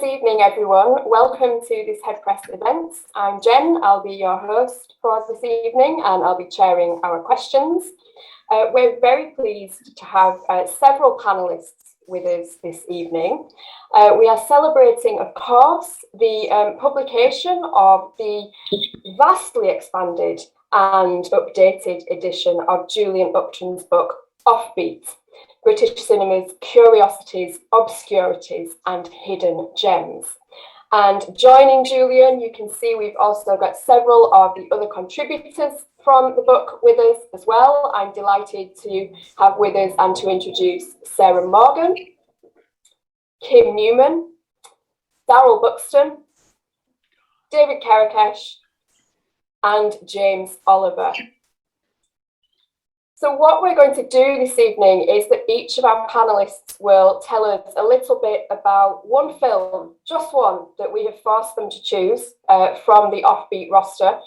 evening, everyone. Welcome to this Headpress event. I'm Jen. I'll be your host for this evening, and I'll be chairing our questions. We're very pleased to have several panellists with us this evening. We are celebrating, of course, the publication of the vastly expanded and updated edition of Julian Upton's book, Offbeat, British cinema's Curiosities, Obscurities and Hidden Gems. And joining Julian, you can see we've also got several of the other contributors from the book with us as well. I'm delighted to have with us and to introduce Sarah Morgan, Kim Newman, Darrell Buxton, David Kerekes, and James Oliver. So what we're going to do this evening is that each of our panellists will tell us a little bit about one film, just one, that we have forced them to choose from the Offbeat roster,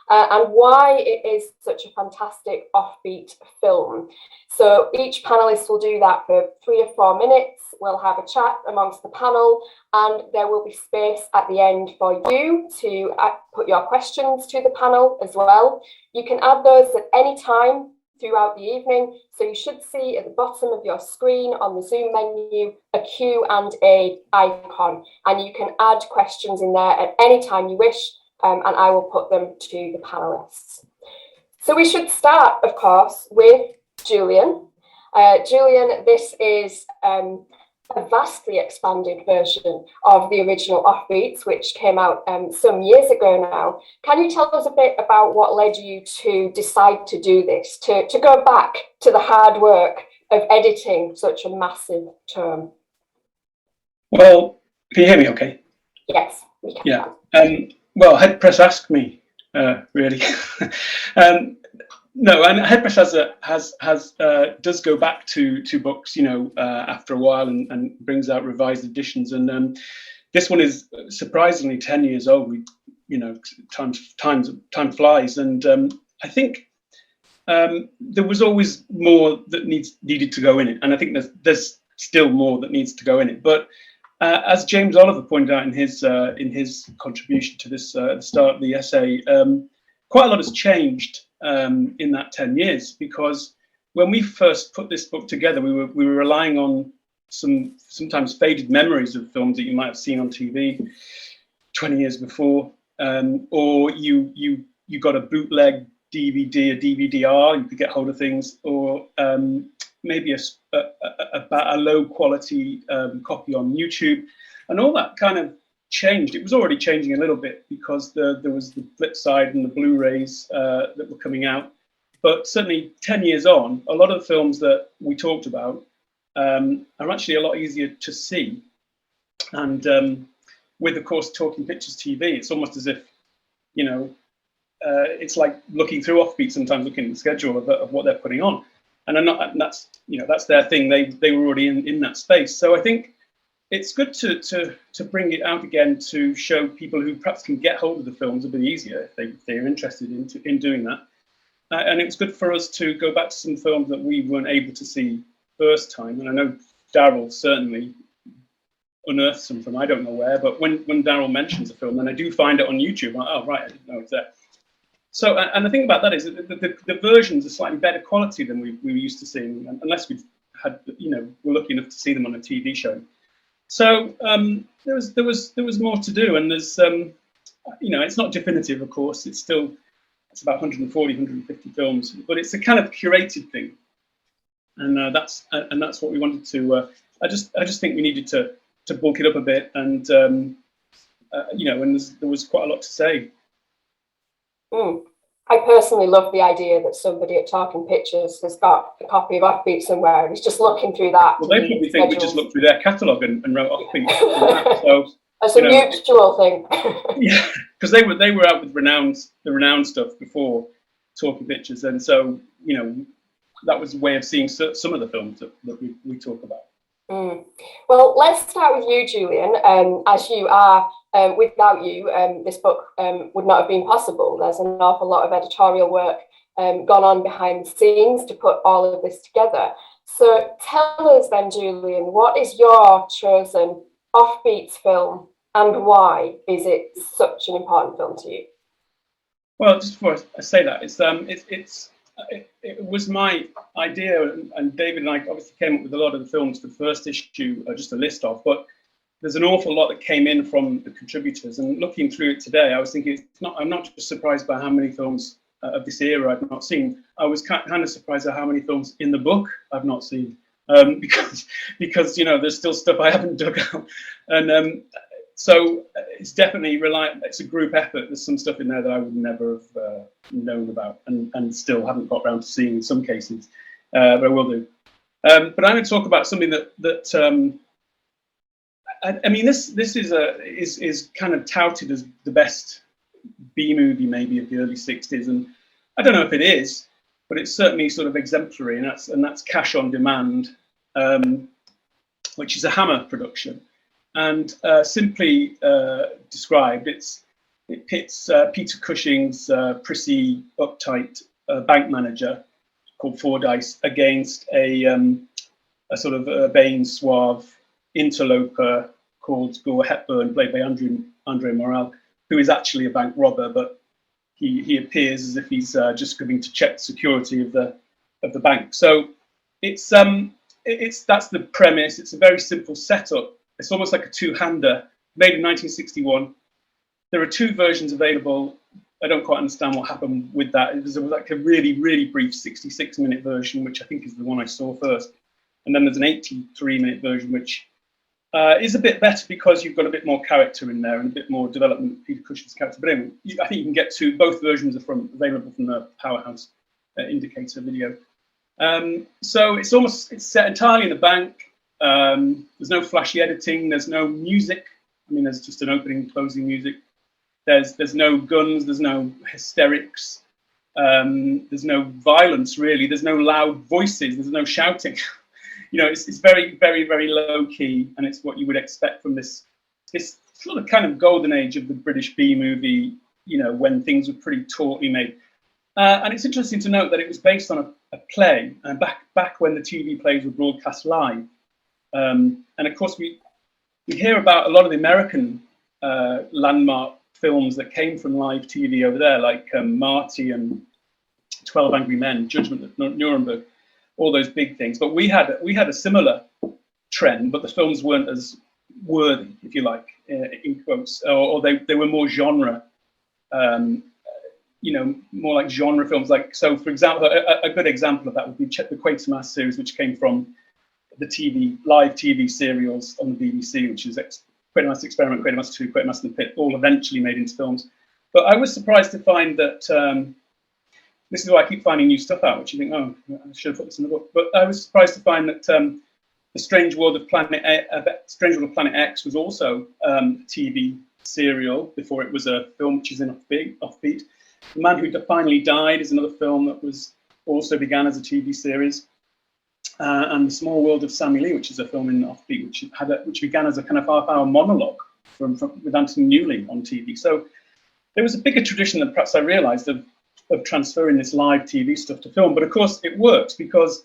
and why it is such a fantastic Offbeat film. So each panellist will do that for 3 or 4 minutes. We'll have a chat amongst the panel, and there will be space at the end for you to put your questions to the panel as well. You can add those at any time throughout the evening, so you should see at the bottom of your screen on the Zoom menu a Q&A icon, and you can add questions in there at any time you wish, and I will put them to the panellists. So we should start, of course, with Julian. Julian, this is a vastly expanded version of the original Offbeats, which came out some years ago now. Can you tell us a bit about what led you to decide to do this, to go back to the hard work of editing such a massive term? Well, can you hear me okay? Yes, we can. Yeah. Well, Headpress asked me, really. No, and Headpress does go back to books, after a while, and brings out revised editions. And this one is surprisingly 10 years old. Time flies, and I think there was always more that needed to go in it, and I think there's still more that needs to go in it. But as James Oliver pointed out in his contribution to this at the start of the essay, quite a lot has changed in that 10 years, because when we first put this book together, we were relying on sometimes faded memories of films that you might have seen on TV 20 years before, or you got a bootleg DVD, a DVD-R, you could get hold of things, or maybe a low quality copy on YouTube, and all that kind of changed. It was already changing a little bit, because there was the flip side and the Blu-rays that were coming out. But certainly 10 years on, a lot of the films that we talked about are actually a lot easier to see. And with, of course, Talking Pictures TV, it's almost as if, it's like looking through Offbeat sometimes, looking at the schedule of what they're putting on. And that's their thing. They were already in that space. So I think it's good to bring it out again, to show people who perhaps can get hold of the films a bit easier if they're interested in doing that. And it's good for us to go back to some films that we weren't able to see first time. And I know Darrell certainly unearthed some from I don't know where, but when Darrell mentions a film, and I do find it on YouTube, I'm like, oh, right, I didn't know it's there. So, and the thing about that is that the versions are slightly better quality than we were used to seeing, unless we've had, we're lucky enough to see them on a TV show. So there was more to do, and there's it's not definitive, of course. It's about 140, 150 films, but it's a kind of curated thing, and that's what we wanted to. I just think we needed to bulk it up a bit, and and there was quite a lot to say. I personally love the idea that somebody at Talking Pictures has got a copy of Offbeat somewhere and is just looking through that. Well, they probably think we just looked through their catalogue and wrote Offbeat. So that's a mutual thing. Yeah, because they were out with the renowned stuff before Talking Pictures, and so that was a way of seeing some of the films that we talk about. Well, let's start with you, Julian. As you are, without you, this book would not have been possible. There's an awful lot of editorial work gone on behind the scenes to put all of this together. So tell us then, Julian, what is your chosen Offbeat film and why is it such an important film to you? Well, just before I say that, it was my idea, and David and I obviously came up with a lot of the films for the first issue, just a list of, but there's an awful lot that came in from the contributors. And looking through it today, I was thinking, I'm not just surprised by how many films of this era I've not seen. I was kind of surprised at how many films in the book I've not seen, because there's still stuff I haven't dug out, and so it's definitely it's a group effort. There's some stuff in there that I would never have known about, and still haven't got around to seeing in some cases, but I will do. But I'm going to talk about something that I mean, this is kind of touted as the best B movie maybe of the early '60s, and I don't know if it is, but it's certainly sort of exemplary, and that's Cash on Demand, which is a Hammer production, and simply described, it pits Peter Cushing's prissy, uptight bank manager called Fordyce against a sort of urbane, suave interloper called Gore Hepburn, played by Andre Morel, who is actually a bank robber, but he appears as if he's just coming to check the security of the bank. So that's the premise. It's a very simple setup. It's almost like a two-hander, made in 1961. There are two versions available. I don't quite understand what happened with that. It was like a really, really brief 66-minute version, which I think is the one I saw first. And then there's an 83-minute version, which is a bit better because you've got a bit more character in there and a bit more development of Peter Cushing's character. But anyway, I think you can get both versions are available from the Powerhouse Indicator video. So it's set entirely in the bank. There's no flashy editing. There's no music. I mean, there's just an opening and closing music. There's no guns. There's no hysterics. There's no violence, really. There's no loud voices. There's no shouting. It's very, very, very low key, and it's what you would expect from this sort of kind of golden age of the British B movie. When things were pretty tautly made. And it's interesting to note that it was based on a play, back when the TV plays were broadcast live. And of course, we hear about a lot of the American landmark films that came from live TV over there, like Marty and 12 Angry Men, Judgment at Nuremberg, all those big things. But we had a similar trend, but the films weren't as worthy, if you like, in quotes, or they were more genre. More like genre films. So, for example, a good example of that would be the Quatermass series, which came from the live TV serials on the BBC, which is Quatermass Experiment, Quatermass 2, Quatermass in the Pit, all eventually made into films. But I was surprised to find that this is why I keep finding new stuff out, which you think, oh, I should have put this in the book. But I was surprised to find that The Strange World of Planet X was also a TV serial before it was a film, which is in Offbeat. The Man Who Finally Died is another film that also began as a TV series. And The Small World of Sammy Lee, which is a film in Offbeat, which began as a kind of half-hour monologue with Anthony Newley on TV. So there was a bigger tradition than perhaps I realised of transferring this live TV stuff to film. But of course, it works because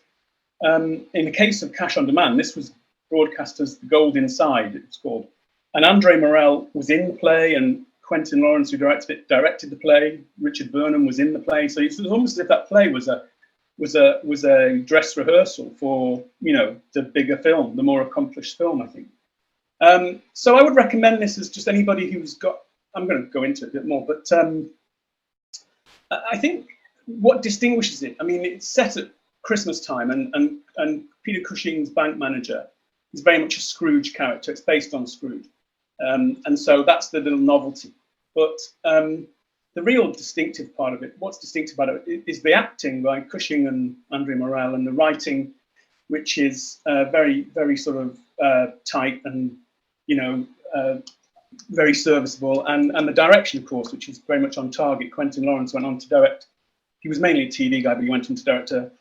in the case of Cash on Demand, this was broadcast as The Gold Inside, it's called. And Andre Morel was in the play, and Quentin Lawrence, who directed the play, Richard Burnham was in the play. So it's almost as if that play was a dress rehearsal for the bigger film, the more accomplished film, I think. So I would recommend this as just anybody who's got. I'm going to go into it a bit more, but I think what distinguishes it. I mean, it's set at Christmas time, and Peter Cushing's bank manager is very much a Scrooge character. It's based on Scrooge, and so that's the little novelty. But the real distinctive part of it, what's distinctive about it, is the acting by Cushing and Andre Morel, and the writing, which is very, very sort of tight and, very serviceable, and the direction, of course, which is very much on target. Quentin Lawrence went on to direct. He was mainly a TV guy, but he went on to direct a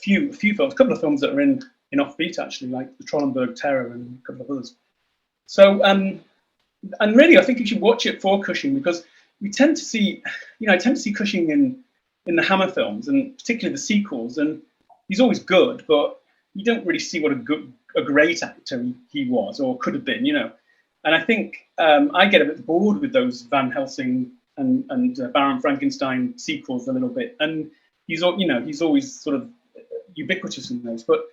few films, a couple of films that are in Offbeat, actually, like The Trollenberg Terror and a couple of others. So, and really, I think you should watch it for Cushing, because we tend to see, I tend to see Cushing in the Hammer films, and particularly the sequels, and he's always good, but you don't really see what a great actor he was or could have been, And I think I get a bit bored with those Van Helsing and Baron Frankenstein sequels a little bit. And he's always sort of ubiquitous in those. But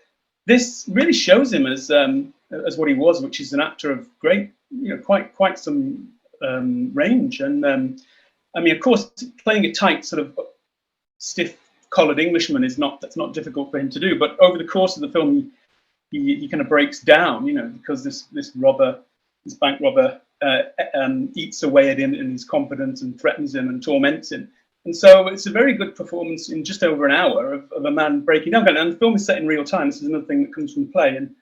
this really shows him as what he was, which is an actor of great, quite some range. And I mean, of course, playing a tight sort of stiff-collared Englishman that's not difficult for him to do. But over the course of the film, he kind of breaks down, because this bank robber eats away at him in his confidence and threatens him and torments him. And so it's a very good performance in just over an hour of a man breaking down. And the film is set in real time. This is another thing that comes from play, and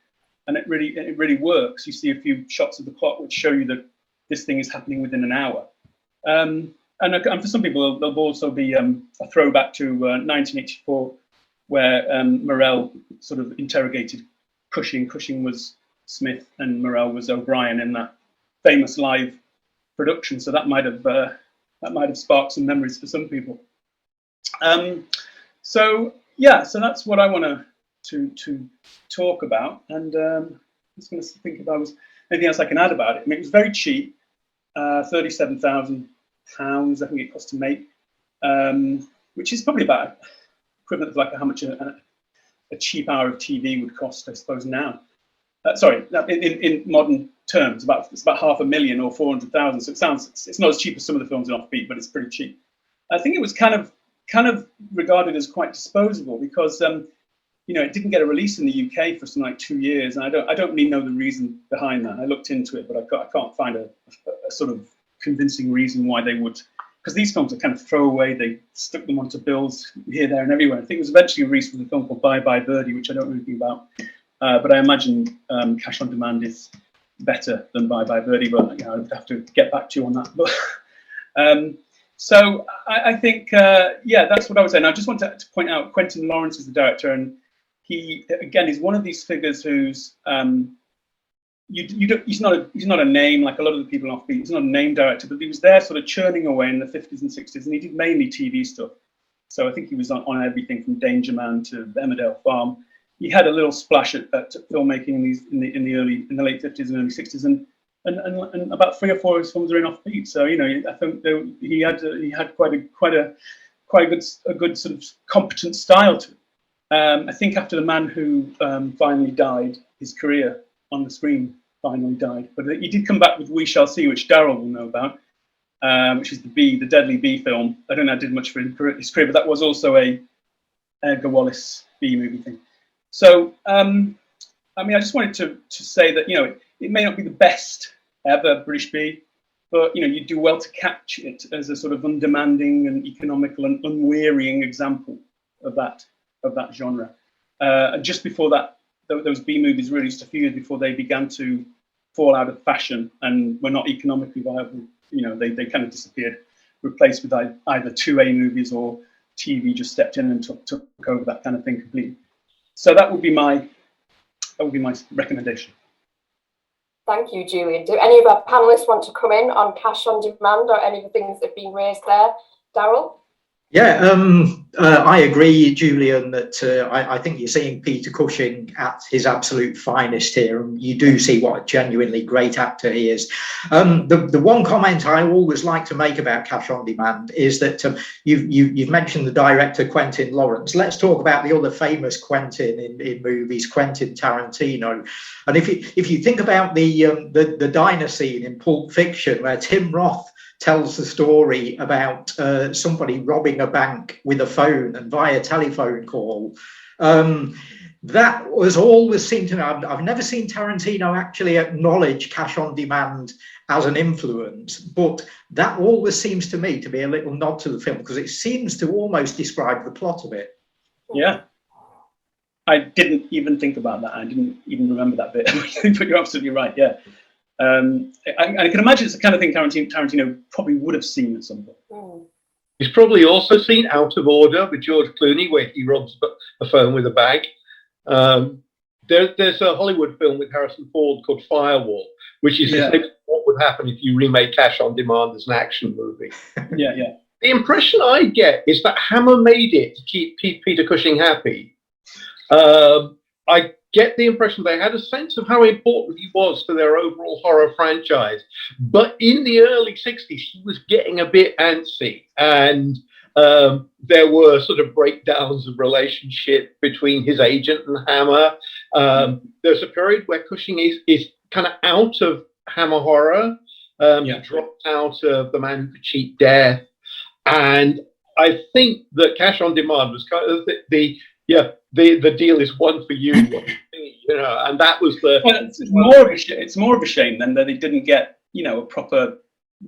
it really works. You see a few shots of the clock which show you that this thing is happening within an hour. And for some people, there'll also be a throwback to 1984, where Morell sort of interrogated Cushing. Cushing was Smith and Morell was O'Brien in that famous live production. So that might have sparked some memories for some people. So that's what I want to talk about. And I'm just going to think if there was anything else I can add about it. I mean, it was very cheap, £37,000, I think it cost to make, which is probably about equivalent to like how much a cheap hour of TV would cost, I suppose, now. In modern terms, it's about 500,000 or 400,000. So it's not as cheap as some of the films in Offbeat, but it's pretty cheap. I think it was kind of regarded as quite disposable because it didn't get a release in the UK for something like 2 years, and I don't really know the reason behind that. I looked into it, but I can't find a sort of convincing reason why they would. Because these films are kind of throwaway. They stuck them onto bills here, there, and everywhere. I think it was eventually released with a film called Bye Bye Birdie, which I don't know anything about. But I imagine Cash on Demand is better than Bye Bye Birdie, but I would have to get back to you on that. But so I think, that's what I was saying. I just want to point out Quentin Lawrence is the director, and he again is one of these figures who's he's not a name like a lot of the people on Offbeat. He's not a name director, but he was there sort of churning away in the 50s and 60s, and he did mainly TV stuff. So I think he was on everything from Danger Man to the Emmerdale Farm. He had a little splash at filmmaking in the late 50s and early 60s, and about 3 or 4 of his films are in Offbeat. So I think he had quite a good sort of competent style to it. I think after The Man Who finally died, his career on the screen finally died. But he did come back with We Shall See, which Darrell will know about, which is the Deadly Bee film. I don't know if I did much for his career, but that was also a Edgar Wallis B movie thing. So, I mean, I just wanted to say that, it may not be the best ever British Bee, but, you do well to catch it as a sort of undemanding and economical and unwearying example of that genre. And just before that, those B movies released a few years before they began to fall out of fashion and were not economically viable. They kind of disappeared, replaced with either 2A movies or TV just stepped in and took over that kind of thing completely. So that would be my recommendation. Thank you, Julian. Do any of our panelists want to come in on Cash on Demand or any of the things that have been raised there? Darrell? Yeah, I agree, Julian, that I think you're seeing Peter Cushing at his absolute finest here, and you do see what a genuinely great actor he is. The one comment I always like to make about Cash on Demand is that you've mentioned the director Quentin Lawrence. Let's talk about the other famous Quentin in movies, Quentin Tarantino. And if you think about the diner scene in Pulp Fiction, where Tim Roth tells the story about somebody robbing a bank with a phone and via telephone call. That was always seemed to me, I've never seen Tarantino actually acknowledge Cash on Demand as an influence, but that always seems to me to be a little nod to the film because it seems to almost describe the plot of it. Yeah. I didn't even think about that. I didn't even remember that bit, but you're absolutely right, yeah. I can imagine it's the kind of thing Tarantino probably would have seen at some point. He's probably also seen Out of Order with George Clooney, where he robs a phone with a bag. There's a Hollywood film with Harrison Ford called Firewall, which is what would happen if you remade Cash on Demand as an action movie. Yeah. The impression I get is that Hammer made it to keep Peter Cushing happy. I get the impression they had a sense of how important he was to their overall horror franchise. But in the early 60s, he was getting a bit antsy, and there were sort of breakdowns of relationship between his agent and Hammer. There's a period where Cushing is kind of out of Hammer horror. He dropped out of The Man Who Could Cheat Death. And I think that Cash on Demand was kind of the deal is one for you, one for me, and that was the. Well, it's more of a shame then that they didn't get a proper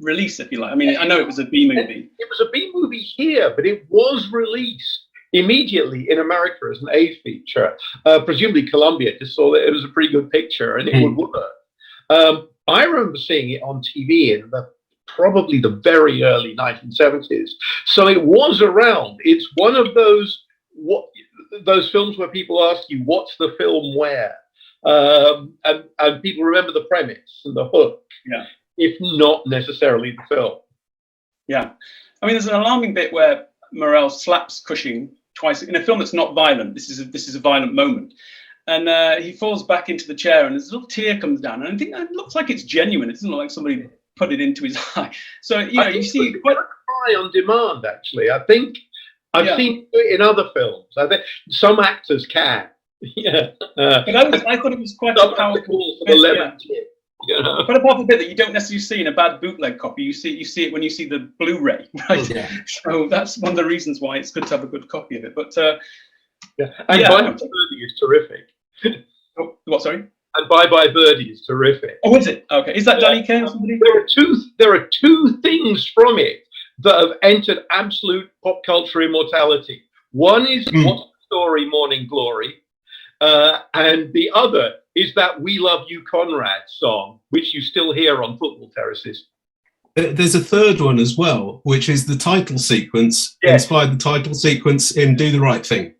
release, if you like. I mean, I know it was a B movie. It was a B movie here, but it was released immediately in America as an A feature. Presumably Columbia just saw that it was a pretty good picture and it would work. I remember seeing it on TV in probably the very early 1970s. So it was around. It's one of those films where people ask you, what's the film where? And people remember the premise and the hook, if not necessarily the film. Yeah. I mean, there's an alarming bit where Morrell slaps Cushing twice in a film that's not violent. This is a violent moment. And he falls back into the chair and this little tear comes down. And I think that looks like it's genuine. It doesn't look like somebody put it into his eye. So, you see quite a cry on demand, actually. I think I've seen it in other films. I think some actors can. But I thought it was quite a powerful But apart from the bit that you don't necessarily see in a bad bootleg copy, you see it when you see the Blu-ray, right? Yeah. So that's one of the reasons why it's good to have a good copy of it. But and Bye Bye Birdie is terrific. What? Sorry. And Bye Bye Birdie is terrific. Oh, is it? Okay. Is that Danny Kaye or somebody? There are two things from it that have entered absolute pop culture immortality. One is What's the Story, Morning Glory, and the other is that We Love You, Conrad song, which you still hear on football terraces. There's a third one as well, which is the title sequence, inspired the title sequence in Do the Right Thing.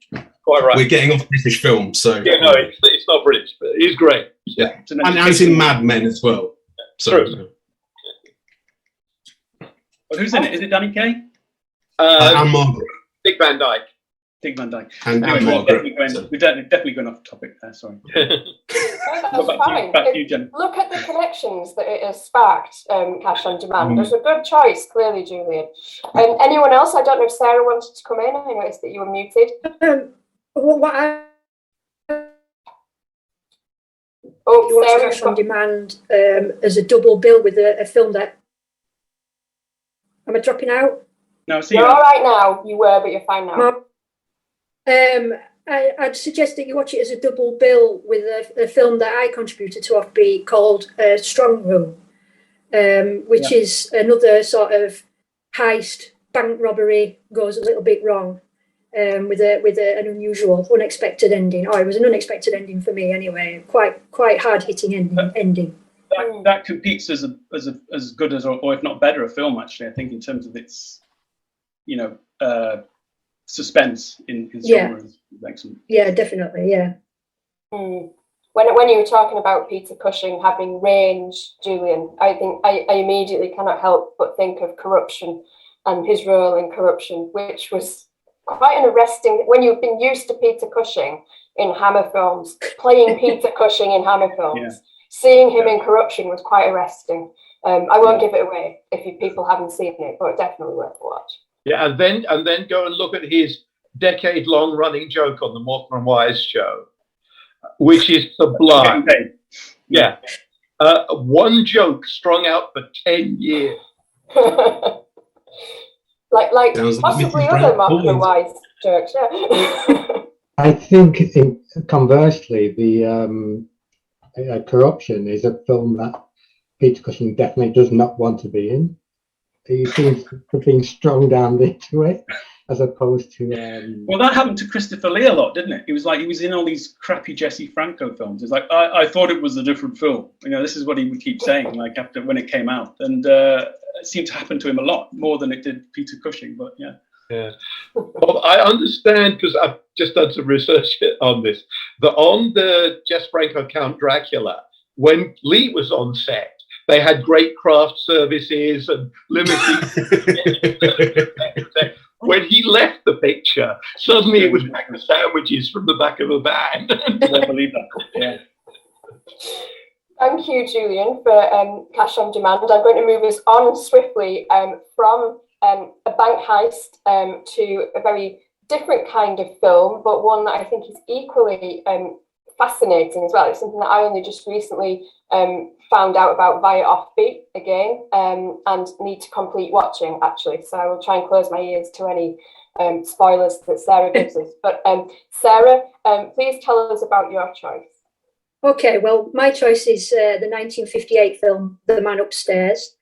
Quite right. We're getting off British film, so... Yeah, no, it's not British, but it's great. Yeah, and as in Mad Men as well. So, true. Well, who's in it? Is it Danny Kaye? And Margaret. Dick Van Dyke. Dick Van Dyke. And Margaret. We're definitely going off topic there, sorry. That's fine. Back to you, Jen. Look at the connections that it has sparked, Cash on Demand. There's a good choice, clearly, Julian. Anyone else? I don't know if Sarah wanted to come in. I noticed that you were muted. Sarah, Cash on Demand as a double bill with a film that... Am I dropping out? No, you're all right now. You were, but you're fine now. I'd suggest that you watch it as a double bill with a film that I contributed to Offbeat called Strong Room, which is another sort of heist, bank robbery, goes a little bit wrong, with an unusual, unexpected ending. Oh, it was an unexpected ending for me anyway. Quite hard hitting ending. That competes as good as, or if not better, a film actually. I think in terms of its, suspense in genre is excellent. Yeah, definitely. Yeah. When you were talking about Peter Cushing having range, Julian, I think I immediately cannot help but think of Corruption and his role in Corruption, which was quite an arresting. When you've been used to Peter Cushing in Hammer films, playing Peter Cushing in Hammer films, seeing him in Corruption was quite arresting. I won't give it away if people haven't seen it, but definitely worth a watch. Yeah, and then go and look at his decade-long running joke on the Morecambe and Wise show, which is sublime. Yeah, one joke strung out for 10 years. like possibly other Morecambe and Wise jokes. Yeah. I think, conversely, the Corruption is a film that Peter Cushing definitely does not want to be in. He seems to be being strung down into it, as opposed to. Well, that happened to Christopher Lee a lot, didn't it? He was in all these crappy Jesse Franco films. It's like I thought it was a different film. This is what he would keep saying, like after when it came out, and it seemed to happen to him a lot more than it did Peter Cushing. But yeah. Yeah. Well, I understand because I've just done some research on this. That on the Jess Franco Count Dracula, when Lee was on set, they had great craft services and limousines. when he left the picture, suddenly it was back to sandwiches from the back of a van. I believe that. Yeah. Thank you, Julian, for Cash on Demand. I'm going to move us on swiftly from a bank heist to a very different kind of film, but one that I think is equally fascinating as well. It's something that I only just recently found out about via Offbeat again, and need to complete watching, actually. So I will try and close my ears to any spoilers that Sarah gives us. But Sarah, please tell us about your choice. Okay, well, my choice is the 1958 film, The Man Upstairs.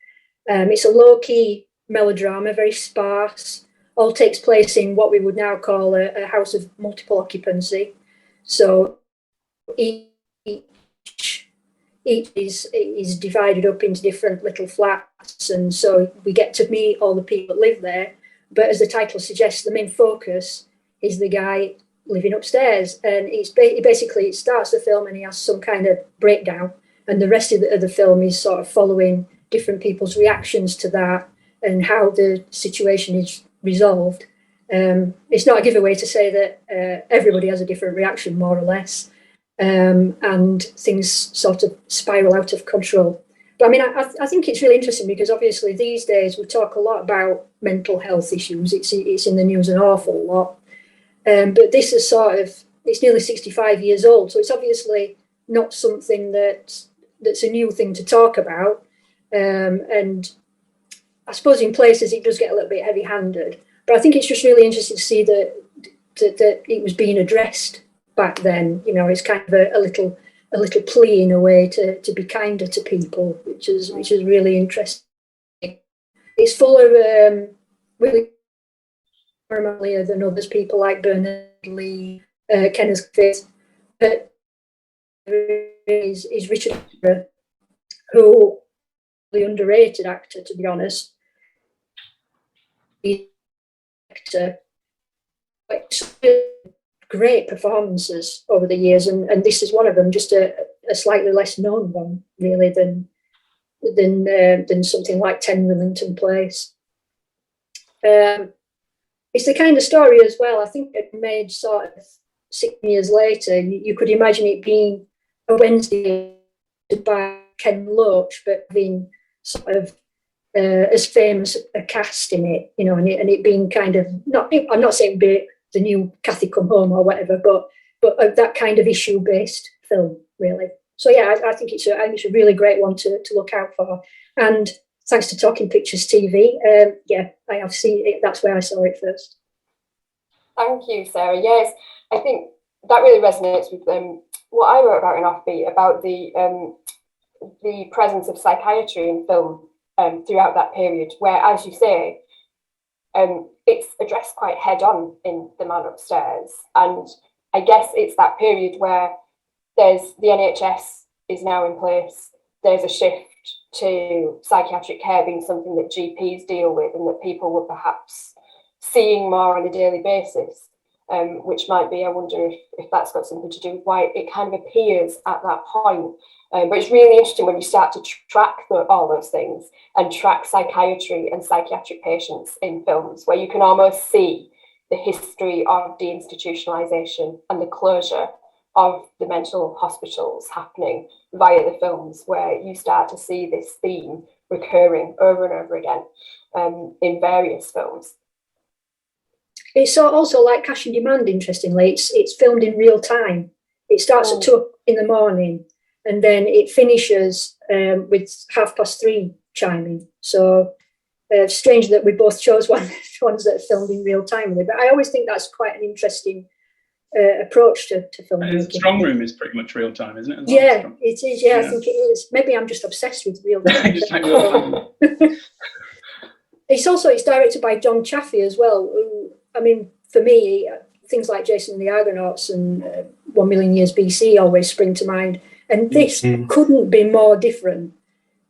It's a low-key melodrama, very sparse, all takes place in what we would now call a house of multiple occupancy. So each is divided up into different little flats, and so we get to meet all the people that live there. But as the title suggests, the main focus is the guy living upstairs, and it starts the film and he has some kind of breakdown, and the rest of the film is sort of following different people's reactions to that and how the situation is resolved. It's not a giveaway to say that everybody has a different reaction, more or less, and things sort of spiral out of control. But I mean, I think it's really interesting because obviously these days we talk a lot about mental health issues. It's in the news an awful lot. But this is it's nearly 65 years old, so it's obviously not something that's a new thing to talk about. And I suppose in places it does get a little bit heavy-handed, but I think it's just really interesting to see that it was being addressed back then. You know, it's kind of a little plea in a way to be kinder to people, which is really interesting. It's full of really more than others, people like Bernard Lee, Kenneth Fitz, but is Richard, who the underrated actor, to be honest. Great performances over the years, and this is one of them, just a slightly less known one, really, than something like 10 Willington Place. It's the kind of story as well, I think it made sort of 6 years later. You could imagine it being a Wednesday by Ken Loach, but being sort of as famous a cast in it, you know, and it being kind of, I'm not saying be the new Kathy Come Home or whatever, but that kind of issue-based film, really. So yeah, I think it's a really great one to look out for. And thanks to Talking Pictures TV, yeah, I have seen it. That's where I saw it first. Thank you, Sarah. Yes, I think that really resonates with what I wrote about in Offbeat, about the presence of psychiatry in film throughout that period, where, as you say, it's addressed quite head-on in The Man Upstairs. And I guess it's that period where the NHS is now in place, there's a shift to psychiatric care being something that GPs deal with and that people were perhaps seeing more on a daily basis, which might be, I wonder if that's got something to do with why it kind of appears at that point. But it's really interesting when you start to track all those things and track psychiatry and psychiatric patients in films, where you can almost see the history of deinstitutionalisation and the closure of the mental hospitals happening via the films, where you start to see this theme recurring over and over again in various films. It's also like Cash on Demand, interestingly. It's filmed in real time. It starts at 2 in the morning, and then it finishes with 3:30 chiming. So strange that we both chose ones that are filmed in real time. But I always think that's quite an interesting approach to filmmaking. Strong Room is pretty much real time, isn't it? Yeah, it is. Yeah, I think it is. Maybe I'm just obsessed with real time. It's directed by John Chaffee as well. Who, I mean, for me, things like Jason and the Argonauts and 1 Million Years BC always spring to mind. And this couldn't be more different.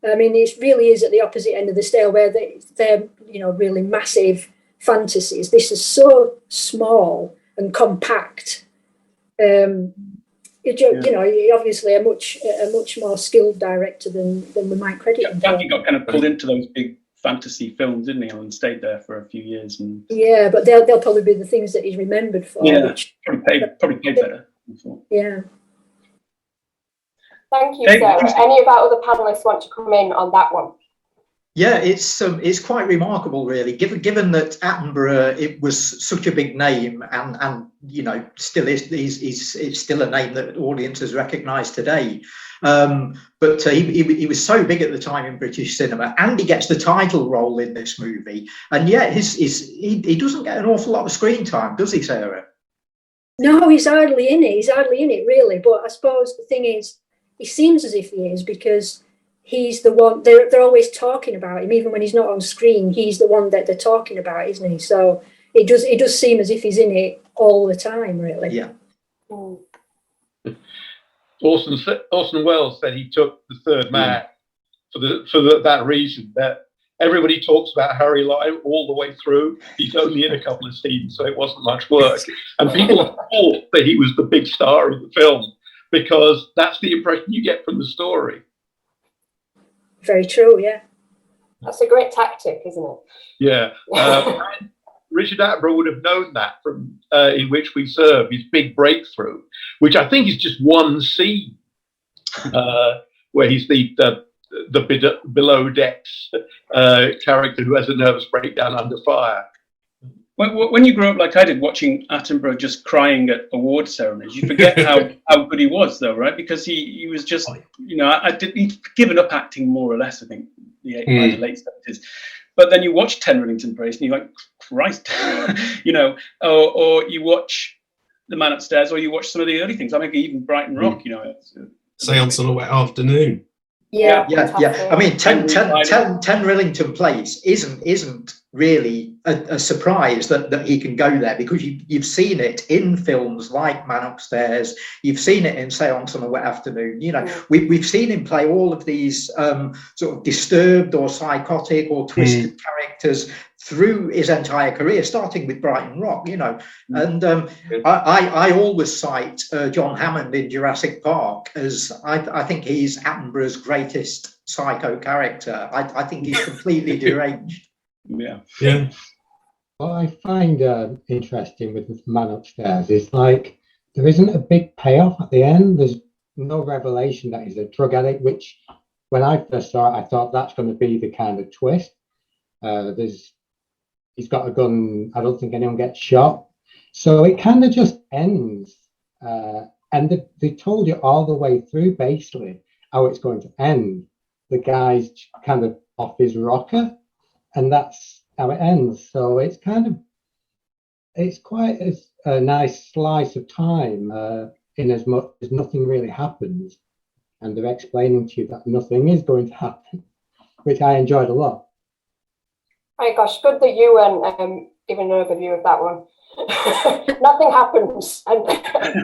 I mean, it really is at the opposite end of the scale, where they're really massive fantasies. This is so small and compact. Obviously a much more skilled director than we might credit him. Chaffee got kind of pulled into those big fantasy films, didn't he? And stayed there for a few years. And yeah, but they'll probably be the things that he's remembered for. yeah, Which, probably paid better. yeah. Thank you, David, Sarah. Any of our other panelists want to come in on that one? Yeah, it's quite remarkable, really, given that Attenborough, it was such a big name, and you know, still is, it's still a name that audiences recognise today. But he was so big at the time in British cinema, and he gets the title role in this movie, and yet he doesn't get an awful lot of screen time, does he, Sarah? No, he's hardly in it. He's hardly in it, really. But I suppose the thing is, he seems as if he is, because he's the one, they're always talking about him, even when he's not on screen. He's the one that they're talking about, isn't he? So it does seem as if he's in it all the time, really. Yeah. Mm. Orson Welles said he took The Third Man for that reason, that everybody talks about Harry Lime all the way through. He's only in a couple of scenes, so it wasn't much work. And people thought that he was the big star of the film, because that's the impression you get from the story. Very true, yeah. That's a great tactic, isn't it? Yeah. And Richard Attenborough would have known that from In Which We Serve, his big breakthrough, which I think is just one scene where he's the below decks character who has a nervous breakdown under fire. When you grow up like I did, watching Attenborough just crying at award ceremonies, you forget how good he was, though, right? Because he was just, you know, he'd given up acting more or less, I think, by the late 70s. But then you watch 10 Rillington Brace and you're like, Christ, you know, or you watch The Man Upstairs, or you watch some of the early things. I mean, even Brighton Rock, you know. Seance on a Wet Afternoon. Yeah. I mean, 10 Rillington Place isn't really a surprise that he can go there, because you've seen it in films like Man Upstairs, you've seen it in Seance on a Wet Afternoon. You know, we've seen him play all of these sort of disturbed or psychotic or twisted characters through his entire career, starting with Brighton Rock, you know. And I always cite John Hammond in Jurassic Park as I think he's Attenborough's greatest psycho character. I think he's completely deranged. Yeah. What I find interesting with this Man Upstairs is, like, there isn't a big payoff at the end. There's no revelation that he's a drug addict, which when I first saw it, I thought that's going to be the kind of twist. He's got a gun. I don't think anyone gets shot. So it kind of just ends. And they told you all the way through, basically, how it's going to end. The guy's kind of off his rocker, and that's how it ends. So it's quite a nice slice of time, in as much as nothing really happens. And they're explaining to you that nothing is going to happen, which I enjoyed a lot. My gosh, good that you weren't giving an overview of that one. Nothing happens at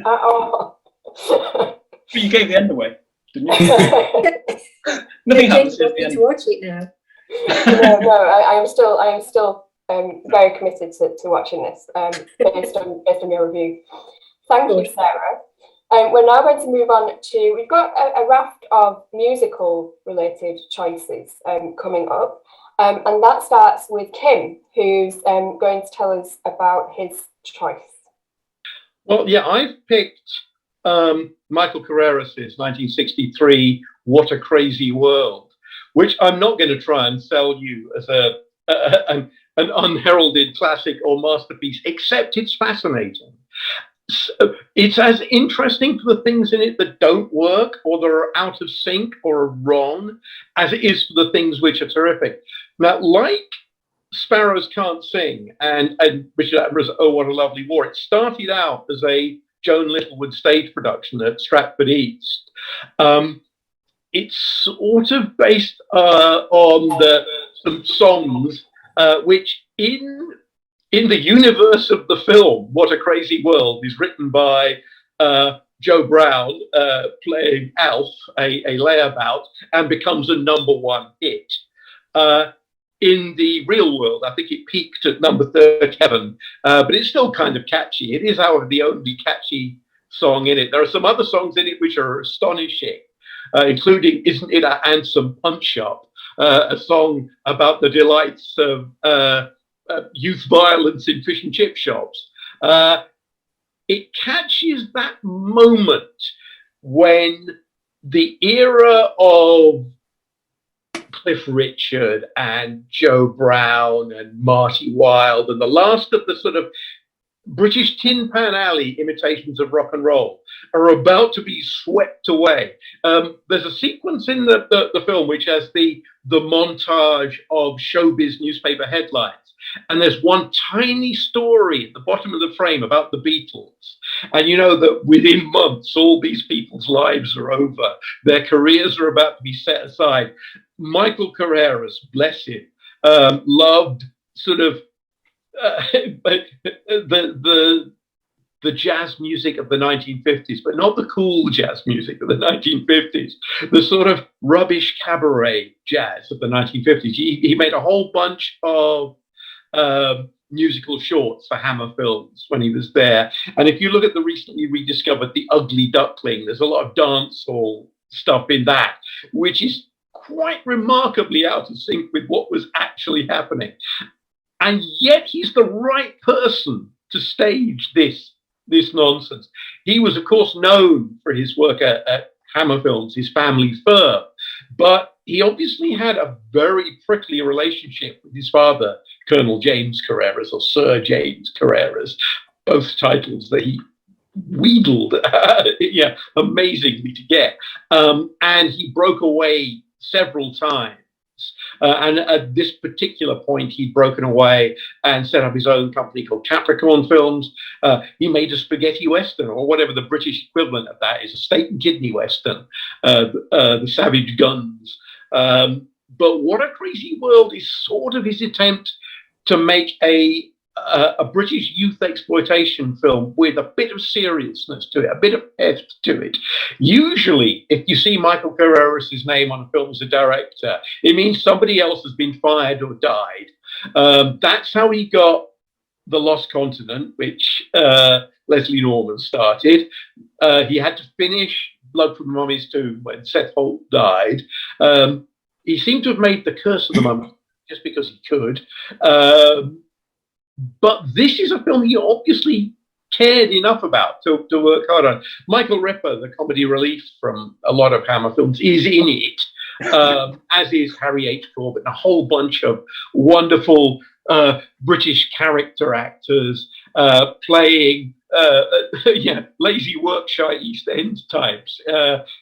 all. But you gave the end away, didn't you? Nothing happens at the end. To watch it now. No, I am still very committed to watching this, based on your review. Thank you, Sarah. We're now going to move on to, we've got a raft of musical related choices coming up. And that starts with Kim, who's going to tell us about his choice. Well, yeah, I've picked Michael Kerekes' 1963 What a Crazy World, which I'm not going to try and sell you as an unheralded classic or masterpiece, except it's fascinating. It's as interesting for the things in it that don't work or that are out of sync or are wrong as it is for the things which are terrific. Now, like Sparrows Can't Sing and Richard Attenborough's Oh, What a Lovely War, it started out as a Joan Littlewood stage production at Stratford East. It's sort of based on some songs which in the universe of the film, What a Crazy World, is written by Joe Brown playing Alf, a layabout, and becomes a #1 hit. In the real world, I think it peaked at number 37, but it's still kind of catchy. It is, however, the only catchy song in it. There are some other songs in it which are astonishing, including Isn't It a Handsome Punch Up, a song about the delights of youth violence in fish and chip shops. It catches that moment when the era of Cliff Richard and Joe Brown and Marty Wilde and the last of the sort of British Tin Pan Alley imitations of rock and roll are about to be swept away. There's a sequence in the film which has the montage of showbiz newspaper headlines. And there's one tiny story at the bottom of the frame about the Beatles. And you know that within months, all these people's lives are over. Their careers are about to be set aside. Michael Kerekes, bless him, loved sort of the jazz music of the 1950s, but not the cool jazz music of the 1950s, the sort of rubbish cabaret jazz of the 1950s. He made a whole bunch of musical shorts for Hammer Films when he was there. And if you look at the recently rediscovered The Ugly Duckling, there's a lot of dancehall stuff in that, which is quite remarkably out of sync with what was actually happening. And yet he's the right person to stage this nonsense. He was, of course, known for his work at Hammer Films, his family firm, but he obviously had a very prickly relationship with his father, Colonel James Kerekes, or Sir James Kerekes, both titles that he wheedled amazingly to get. And he broke away several times. And at this particular point, he'd broken away and set up his own company called Capricorn Films. He made a spaghetti western, or whatever the British equivalent of that is, a steak and kidney western, The Savage Guns. But What a Crazy World is sort of his attempt to make a British youth exploitation film with a bit of seriousness to it, a bit of heft to it. Usually, if you see Michael Kerekes' name on a film as a director, it means somebody else has been fired or died. That's how he got The Lost Continent, which Leslie Norman started. He had to finish Blood from the Mummy's Tomb when Seth Holt died. He seemed to have made The Curse of the Mummy just because he could. But this is a film he obviously cared enough about to work hard on. Michael Ripper, the comedy relief from a lot of Hammer Films, is in it, as is Harry H. Corbett, and a whole bunch of wonderful British character actors playing lazy work-shy East End types.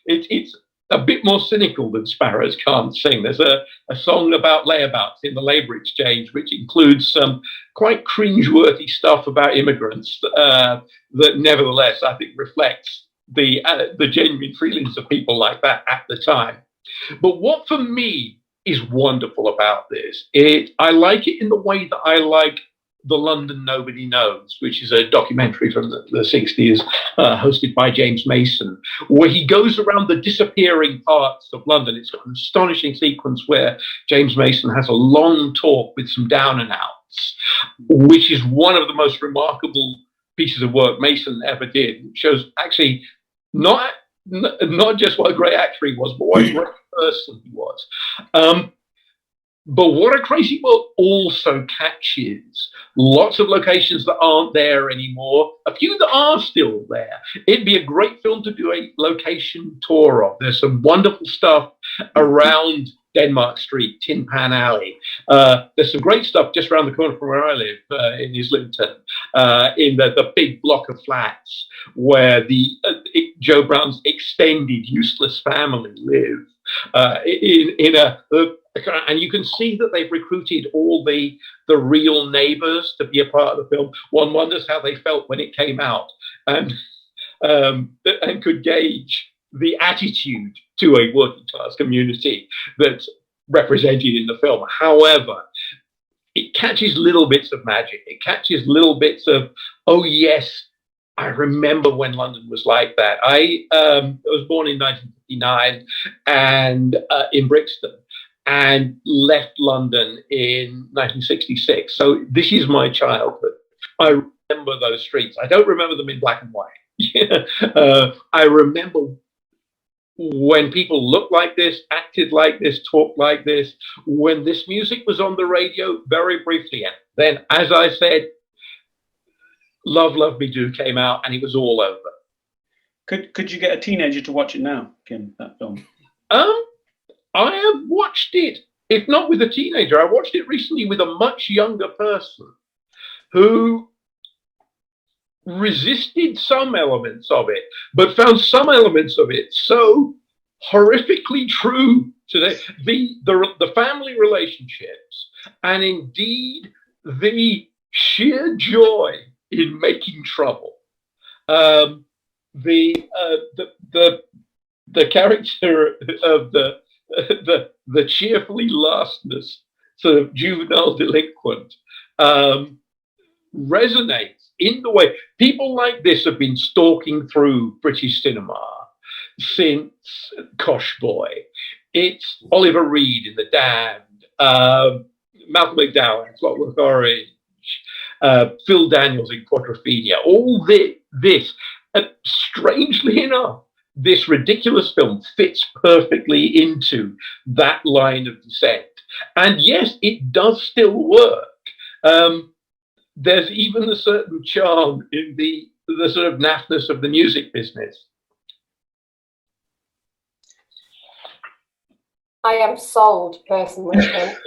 It's a bit more cynical than Sparrows Can't Sing. There's a song about layabouts in the Labour Exchange, which includes some quite cringeworthy stuff about immigrants that nevertheless, I think, reflects the genuine feelings of people like that at the time. But what for me is wonderful about this, I like it in the way that I like The London Nobody Knows, which is a documentary from the 60s, hosted by James Mason, where he goes around the disappearing parts of London. It's got an astonishing sequence where James Mason has a long talk with some down and outs, which is one of the most remarkable pieces of work Mason ever did. It shows actually not just what a great actor he was, but what a great person he was. But What a Crazy World also catches lots of locations that aren't there anymore, a few that are still there. It'd be a great film to do a location tour of. There's some wonderful stuff around Denmark Street, Tin Pan Alley. There's some great stuff just around the corner from where I live, in Islington, in the big block of flats where Joe Brown's extended useless family live. And you can see that they've recruited all the real neighbors to be a part of the film. One wonders how they felt when it came out, and could gauge the attitude to a working class community that's represented in the film. However, it catches little bits of magic. It catches little bits of, oh yes, I remember when London was like that. I was born in 1959 and in Brixton, and left London in 1966. So this is my childhood. I remember those streets. I don't remember them in black and white. I remember when people looked like this, acted like this, talked like this, when this music was on the radio very briefly. And then, as I said, Love, Love Me Do came out and it was all over. Could you get a teenager to watch it now, Kim, that film? I have watched it, if not with a teenager, I watched it recently with a much younger person who resisted some elements of it, but found some elements of it so horrifically true to the family relationships, and indeed the sheer joy in making trouble. The character of the cheerfully lastness sort of juvenile delinquent resonates in the way people like this have been stalking through British cinema since Kosh Boy. It's Oliver Reed in The Damned, Malcolm McDowell in Clockwork Orange, Phil Daniels in Quadrophenia. All this, strangely enough, this ridiculous film fits perfectly into that line of descent. And yes, it does still work. There's even a certain charm in the sort of naffness of the music business. I am sold, personally. As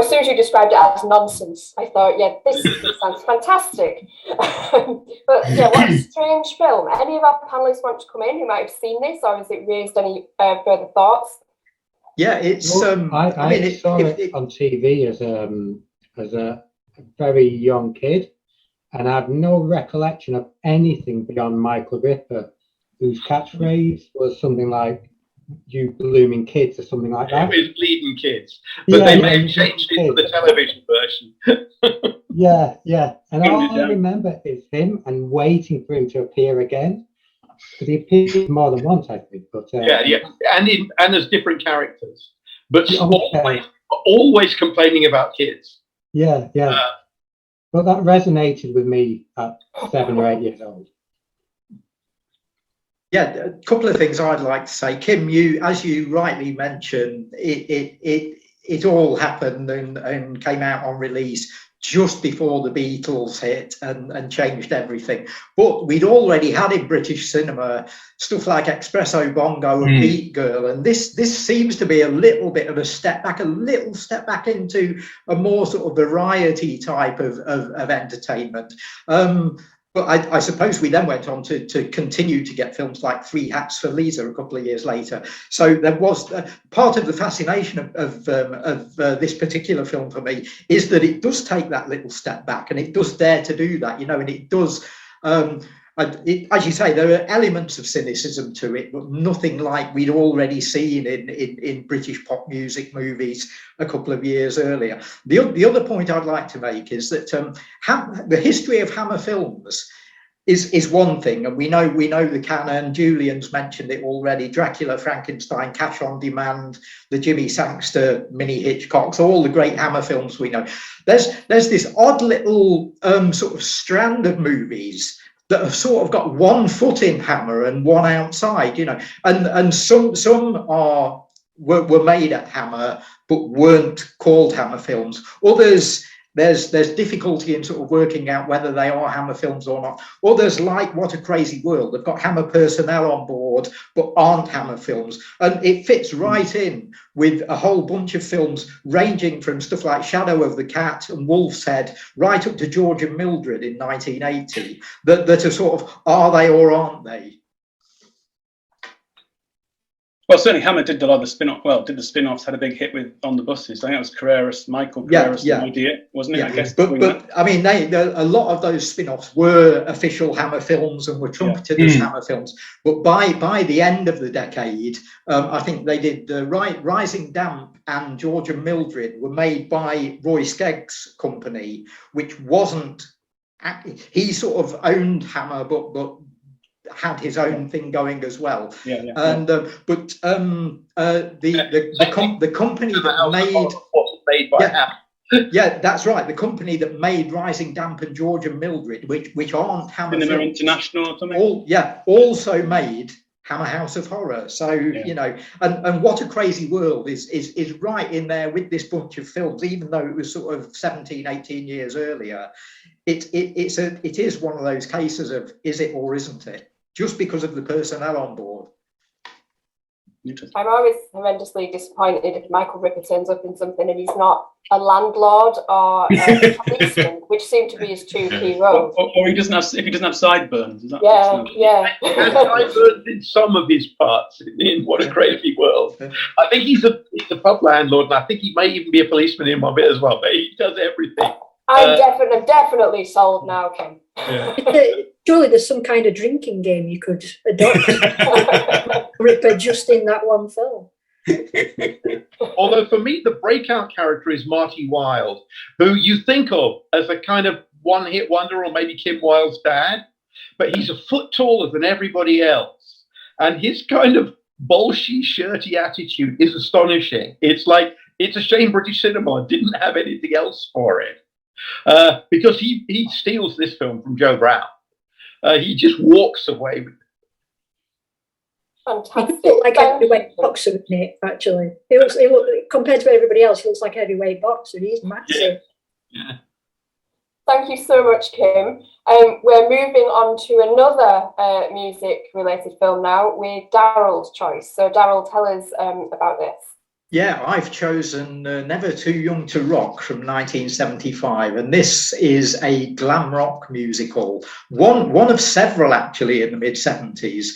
soon as you described it as nonsense, I thought, yeah, this sounds fantastic. But yeah, what a strange film. Any of our panelists want to come in who might have seen this, or has it raised any further thoughts? Yeah, it's. I saw it on TV as a very young kid, and I have no recollection of anything beyond Michael Ripper, whose catchphrase was something like "You blooming kids" or something like that. It was Bleeding Kids, but they may have changed it for the television version. Yeah. And all I remember is him and waiting for him to appear again, because he appeared more than once, I think. But and as different characters, but always complaining about kids. Yeah. But that resonated with me at 7 or 8 years old. Yeah, a couple of things I'd like to say. Kim, as you rightly mentioned, it all happened and came out on release just before the Beatles hit and changed everything. But we'd already had in British cinema stuff like Espresso Bongo and Beat Girl, and this seems to be a little bit of a step back into a more sort of variety type of entertainment. But I suppose we then went on to continue to get films like Three Hats for Lisa a couple of years later. So there was part of the fascination of this particular film for me is that it does take that little step back, and it does dare to do that, and it does. As you say, there are elements of cynicism to it, but nothing like we'd already seen in British pop music movies a couple of years earlier. The other point I'd like to make is that the history of Hammer films is one thing, and we know the canon. Julian's mentioned it already: Dracula, Frankenstein, Cash on Demand, the Jimmy Sangster mini Hitchcocks, all the great Hammer films we know. There's this odd little sort of strand of movies that have sort of got one foot in Hammer and one outside, and some were made at Hammer but weren't called Hammer films. Others, there's difficulty in sort of working out whether they are Hammer films or not. Others, like What a Crazy World, they've got Hammer personnel on board but aren't Hammer films, and it fits right in with a whole bunch of films ranging from stuff like Shadow of the Cat and Wolf's Head right up to George and Mildred in 1980 that are sort of, are they or aren't they? Well, certainly Hammer did a lot of the spin-off. Well, did the spin-offs, had a big hit with On the Buses. I think it was Kerekes, Michael Kerekes' idea, wasn't it? Yeah. I guess. But I mean, a lot of those spin-offs were official Hammer films and were trumpeted as Hammer films. But by the end of the decade, I think they did Rising Damp and George and Mildred were made by Roy Skegg's company, which wasn't. He sort of owned Hammer, but had his own thing going as well. And but the company that made that's right, the company that made Rising Damp and George and Mildred, which aren't Hammer films, International or something, also made Hammer House of Horror. So, you know, and What a Crazy World is right in there with this bunch of films, even though it was sort of 17, 18 years earlier. It is one of those cases of is it or isn't it, just because of the personnel on board. I'm always horrendously disappointed if Michael Ripper turns up in something and he's not a landlord or a policeman, which seem to be his two key roles. Or he doesn't have, if he doesn't have sideburns. Is that Yeah. And sideburns in some of his parts in What a Crazy World. I think he's a pub landlord, and I think he may even be a policeman in one bit as well. But he does everything. I'm definitely sold now, Kim. Yeah. Surely there's some kind of drinking game you could adopt. Ripper just in that one film. Although for me, the breakout character is Marty Wilde, who you think of as a kind of one-hit wonder, or maybe Kim Wilde's dad, but he's a foot taller than everybody else. And his kind of bolshy, shirty attitude is astonishing. It's like, it's a shame British cinema didn't have anything else for it. Because he steals this film from Joe Brown. He just walks away with it. Fantastic. He looked like a heavyweight boxer, wouldn't he, actually? He looks, compared to everybody else, he looks like a heavyweight boxer. He's massive. Yeah. Thank you so much, Kim. We're moving on to another music-related film now with Darrell's choice. So, Darrell, tell us about this. Yeah, I've chosen Never Too Young to Rock from 1975, and this is a glam rock musical, one of several actually in the mid-70s.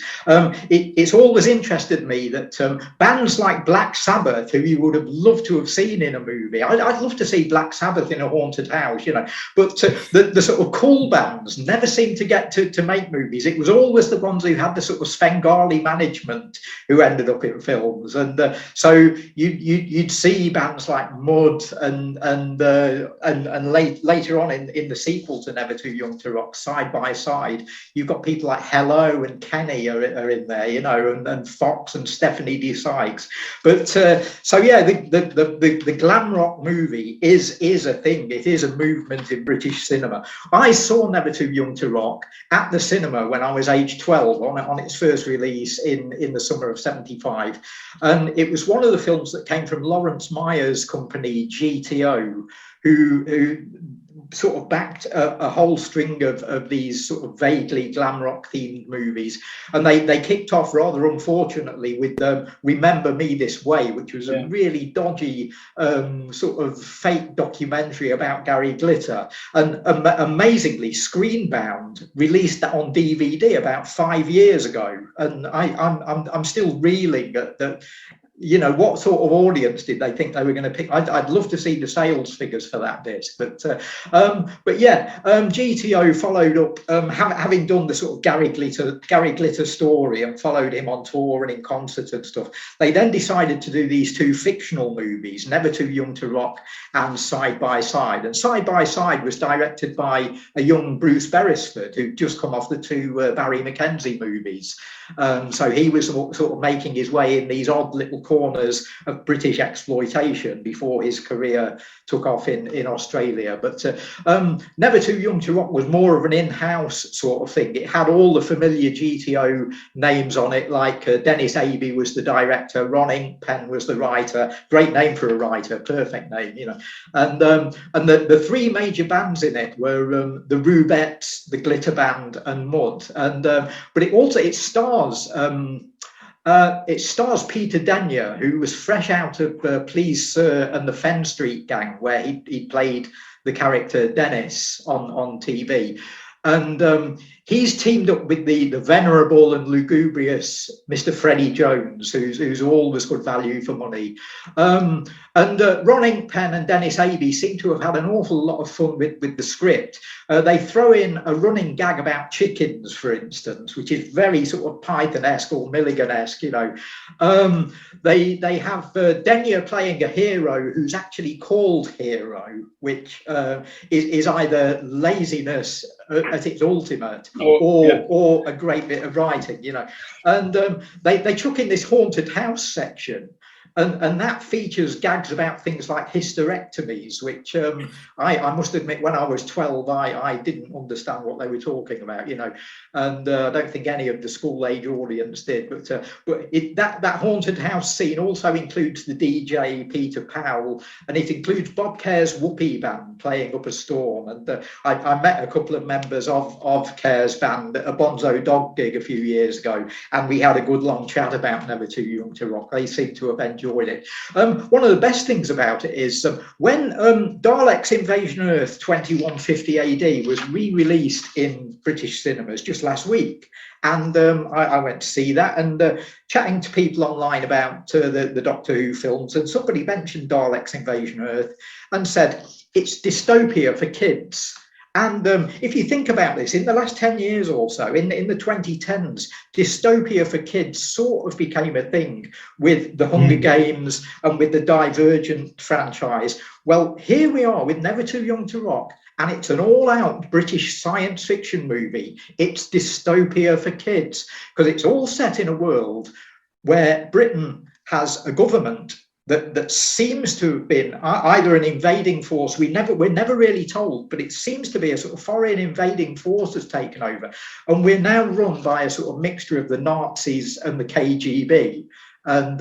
It's always interested me that bands like Black Sabbath, who you would have loved to have seen in a movie, I'd love to see Black Sabbath in a haunted house, you know, but the sort of cool bands never seem to get to make movies. It was always the ones who had the sort of Svengali management who ended up in films, and so you'd see bands like Mud and later on in the sequel to Never Too Young to Rock, Side by Side, you've got people like Hello and Kenny are in there, you know, and Fox and Stephanie D. Sykes. But so yeah, the glam rock movie is a thing. It is a movement in British cinema. I saw Never Too Young to Rock at the cinema when I was age 12 on its first release in the summer of 75, and it was one of the films that came from Lawrence Meyer's company GTO, who sort of backed a whole string of these sort of vaguely glam rock themed movies, and they kicked off rather unfortunately with Remember Me This Way, which was a really dodgy sort of fake documentary about Gary Glitter, and amazingly Screenbound released that on DVD about 5 years ago, and I'm still reeling at that. You know, what sort of audience did they think they were going to pick? I'd love to see the sales figures for that disc, but yeah, GTO followed up, having done the sort of Gary Glitter story and followed him on tour and in concert and stuff. They then decided to do these two fictional movies, Never Too Young to Rock and Side by Side. And Side by Side was directed by a young Bruce Beresford, who'd just come off the two Barry McKenzie movies. So he was sort of making his way in these odd little corners of British exploitation before his career took off in Australia. But Never Too Young to Rock was more of an in-house sort of thing. It had all the familiar GTO names on it, like Dennis Aby was the director, Ron Inkpen was the writer. Great name for a writer, perfect name, you know. And the three major bands in it were the Rubettes, the Glitter Band, and Mud. And but it stars Peter Denyer, who was fresh out of Please Sir and the Fen Street Gang, where he played the character Dennis on TV. And he's teamed up with the venerable and lugubrious Mr. Freddie Jones, who's always good value for money. And Ron Inkpen and Dennis Aby seem to have had an awful lot of fun with the script. They throw in a running gag about chickens, for instance, which is very sort of Python-esque or Milligan-esque, you know. They have Denyer playing a hero who's actually called Hero, which is either laziness at its ultimate or a great bit of writing, you know. And they chuck in this haunted house section, And that features gags about things like hysterectomies, which I must admit, when I was 12, I didn't understand what they were talking about, you know, and I don't think any of the school age audience did. But that haunted house scene also includes the DJ Peter Powell, and it includes Bob Care's Whoopee band playing Up a Storm. And I met a couple of members of Care's band at a Bonzo Dog gig a few years ago, and we had a good long chat about Never Too Young to Rock. They seem to have enjoyed it. One of the best things about it is when Dalek's Invasion of Earth 2150 AD was re-released in British cinemas just last week, and I went to see that, and chatting to people online about the Doctor Who films, and somebody mentioned Dalek's Invasion of Earth and said it's dystopia for kids. And if you think about this, in the last 10 years or so, in the 2010s, dystopia for kids sort of became a thing with the Hunger Games and with the Divergent franchise. Well, here we are with Never Too Young to Rock, and it's an all-out British science fiction movie. It's dystopia for kids, because it's all set in a world where Britain has a government that seems to have been either an invading force. We're never really told, but it seems to be a sort of foreign invading force has taken over, and we're now run by a sort of mixture of the Nazis and the KGB. And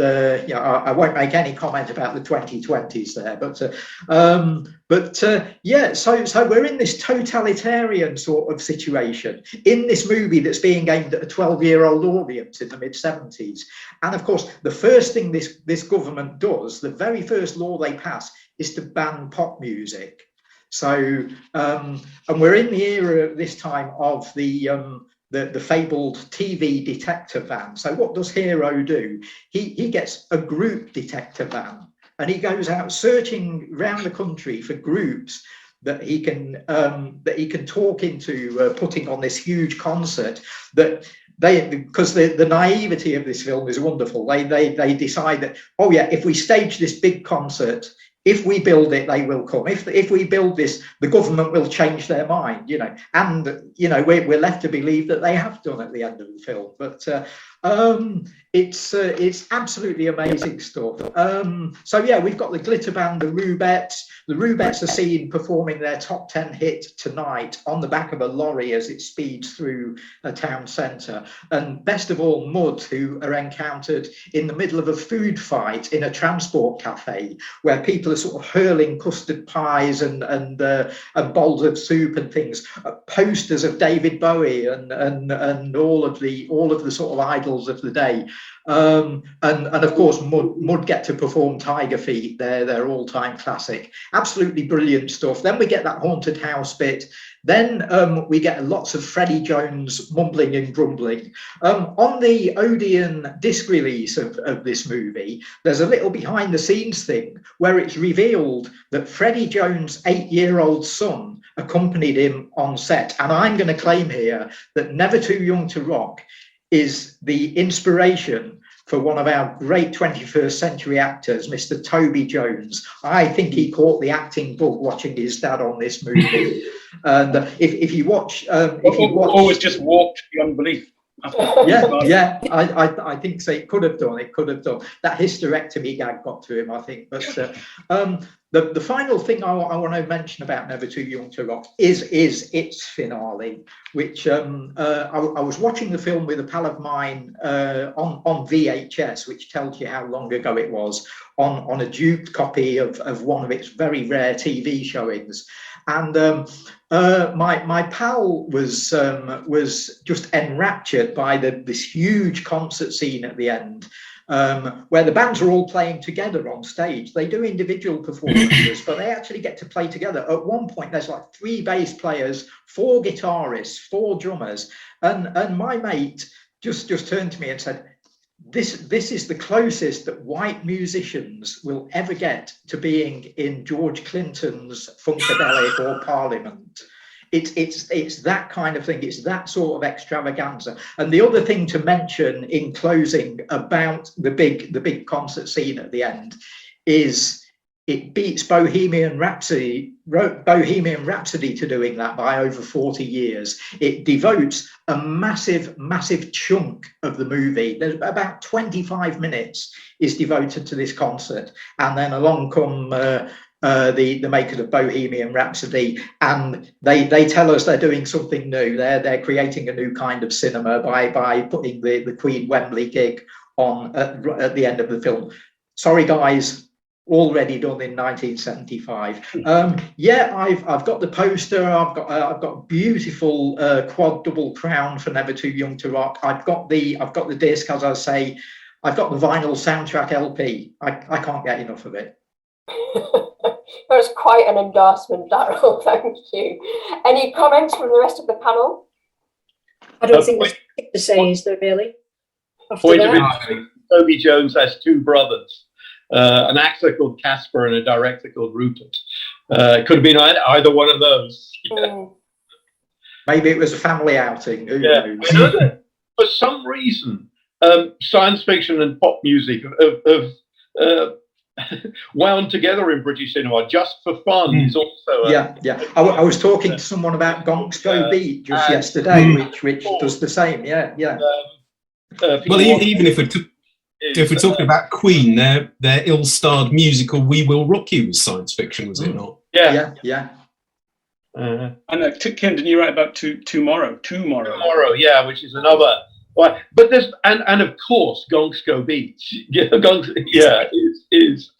you know, I won't make any comment about the 2020s there, but yeah, so we're in this totalitarian sort of situation in this movie that's being aimed at a 12-year-old audience in the mid-70s. And of course, the first thing this government does, the very first law they pass, is to ban pop music. So, and we're in the era this time of the fabled TV detector van. So what does Hero do? He gets a group detector van, and he goes out searching around the country for groups that he can talk into putting on this huge concert. That because the naivety of this film is wonderful. They decide that, oh yeah, if we stage this big concert, if we build it, they will come. If we build this, the government will change their mind, you know. And you know, we're left to believe that they have done at the end of the film. But it's absolutely amazing stuff. So yeah, we've got the glitter band, the Rubettes. The Rubettes are seen performing their top 10 hit Tonight on the back of a lorry as it speeds through a town centre. And best of all, Mud, who are encountered in the middle of a food fight in a transport cafe where people are sort of hurling custard pies and bowls of soup and things, posters of David Bowie and all of the sort of idols of the day. And of course, Mud get to perform Tiger Feet, their all-time classic. Absolutely brilliant stuff. Then we get that haunted house bit. Then we get lots of Freddie Jones mumbling and grumbling. On the Odeon disc release of this movie, there's a little behind the scenes thing where it's revealed that Freddie Jones' 8-year-old son accompanied him on set. And I'm going to claim here that Never Too Young to Rock is the inspiration for one of our great 21st century actors, Mr. Toby Jones. I think he caught the acting bug watching his dad on this movie. And if you watch, always just walked beyond belief. Yeah, I think so. It could have done. That hysterectomy gag got to him, I think. But the final thing I want to mention about Never Too Young to Rock is its finale, which I was watching the film with a pal of mine on VHS, which tells you how long ago it was, on a duped copy of one of its very rare TV showings. And my pal was just enraptured by this huge concert scene at the end, where the bands are all playing together on stage. They do individual performances, but they actually get to play together. At one point, there's like 3 bass players, 4 guitarists, 4 drummers, and my mate just turned to me and said, This is the closest that white musicians will ever get to being in George Clinton's Funkadelic or Parliament. It's that kind of thing. It's that sort of extravaganza. And the other thing to mention in closing about the big concert scene at the end is it beats Bohemian Rhapsody to doing that by over 40 years. It devotes a massive chunk of the movie. There's about 25 minutes is devoted to this concert, and then along come the makers of Bohemian Rhapsody, and they tell us they're doing something new. They're creating a new kind of cinema by putting the Queen Wembley gig on at the end of the film. Sorry, guys. Already done in 1975. Yeah, I've got the poster. I've got beautiful quad double crown for Never Too Young to Rock. I've got the disc, as I say. I've got the vinyl soundtrack LP. I can't get enough of it. That's quite an endorsement, Darrell. Thank you. Any comments from the rest of the panel? I don't think there's anything to say, is there really? Point of interest: Toby Jones has two brothers. An actor called Casper and a director called Rupert. It could have been either one of those. Yeah. Maybe it was a family outing. Who knows? For some reason, science fiction and pop music have wound together in British cinema just for fun. Is also I was talking to someone about Gonks Go Beat just yesterday, which does the same. Well, even if we're talking about Queen, their ill-starred musical "We Will Rock You" was science fiction, was it not? Yeah. And Kim, didn't you write about Tomorrow? Tomorrow, yeah, which is another. But there's and of course, Gonks Go Beat. Is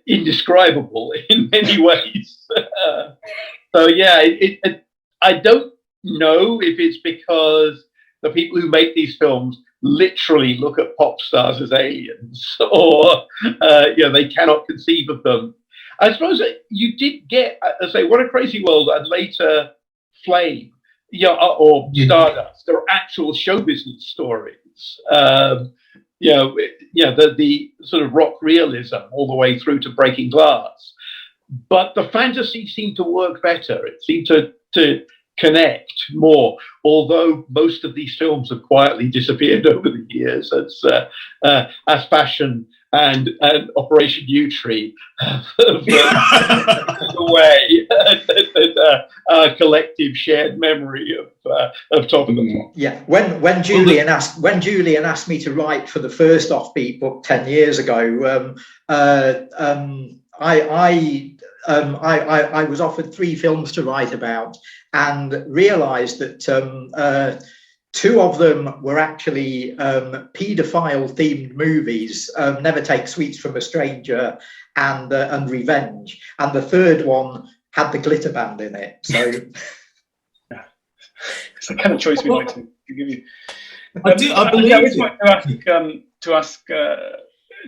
indescribable in many ways. So yeah, I don't know if it's because the people who make these films literally look at pop stars as aliens, or they cannot conceive of them. I suppose you did get, say, What a Crazy World and later Flame, or Stardust. There are actual show business stories. The sort of rock realism all the way through to Breaking Glass. But the fantasy seemed to work better. It seemed to connect more, although most of these films have quietly disappeared over the years as fashion and Operation U-Tree have away a collective shared memory of Top of the Pops. Yeah, when Julian asked me to write for the first Offbeat book 10 years ago, I was offered 3 films to write about, and realised that 2 of them were actually paedophile-themed movies: Never Take Sweets from a Stranger and Revenge, and the third one had the glitter band in it. So it's the kind of choice we like to give you. I believe I would like to ask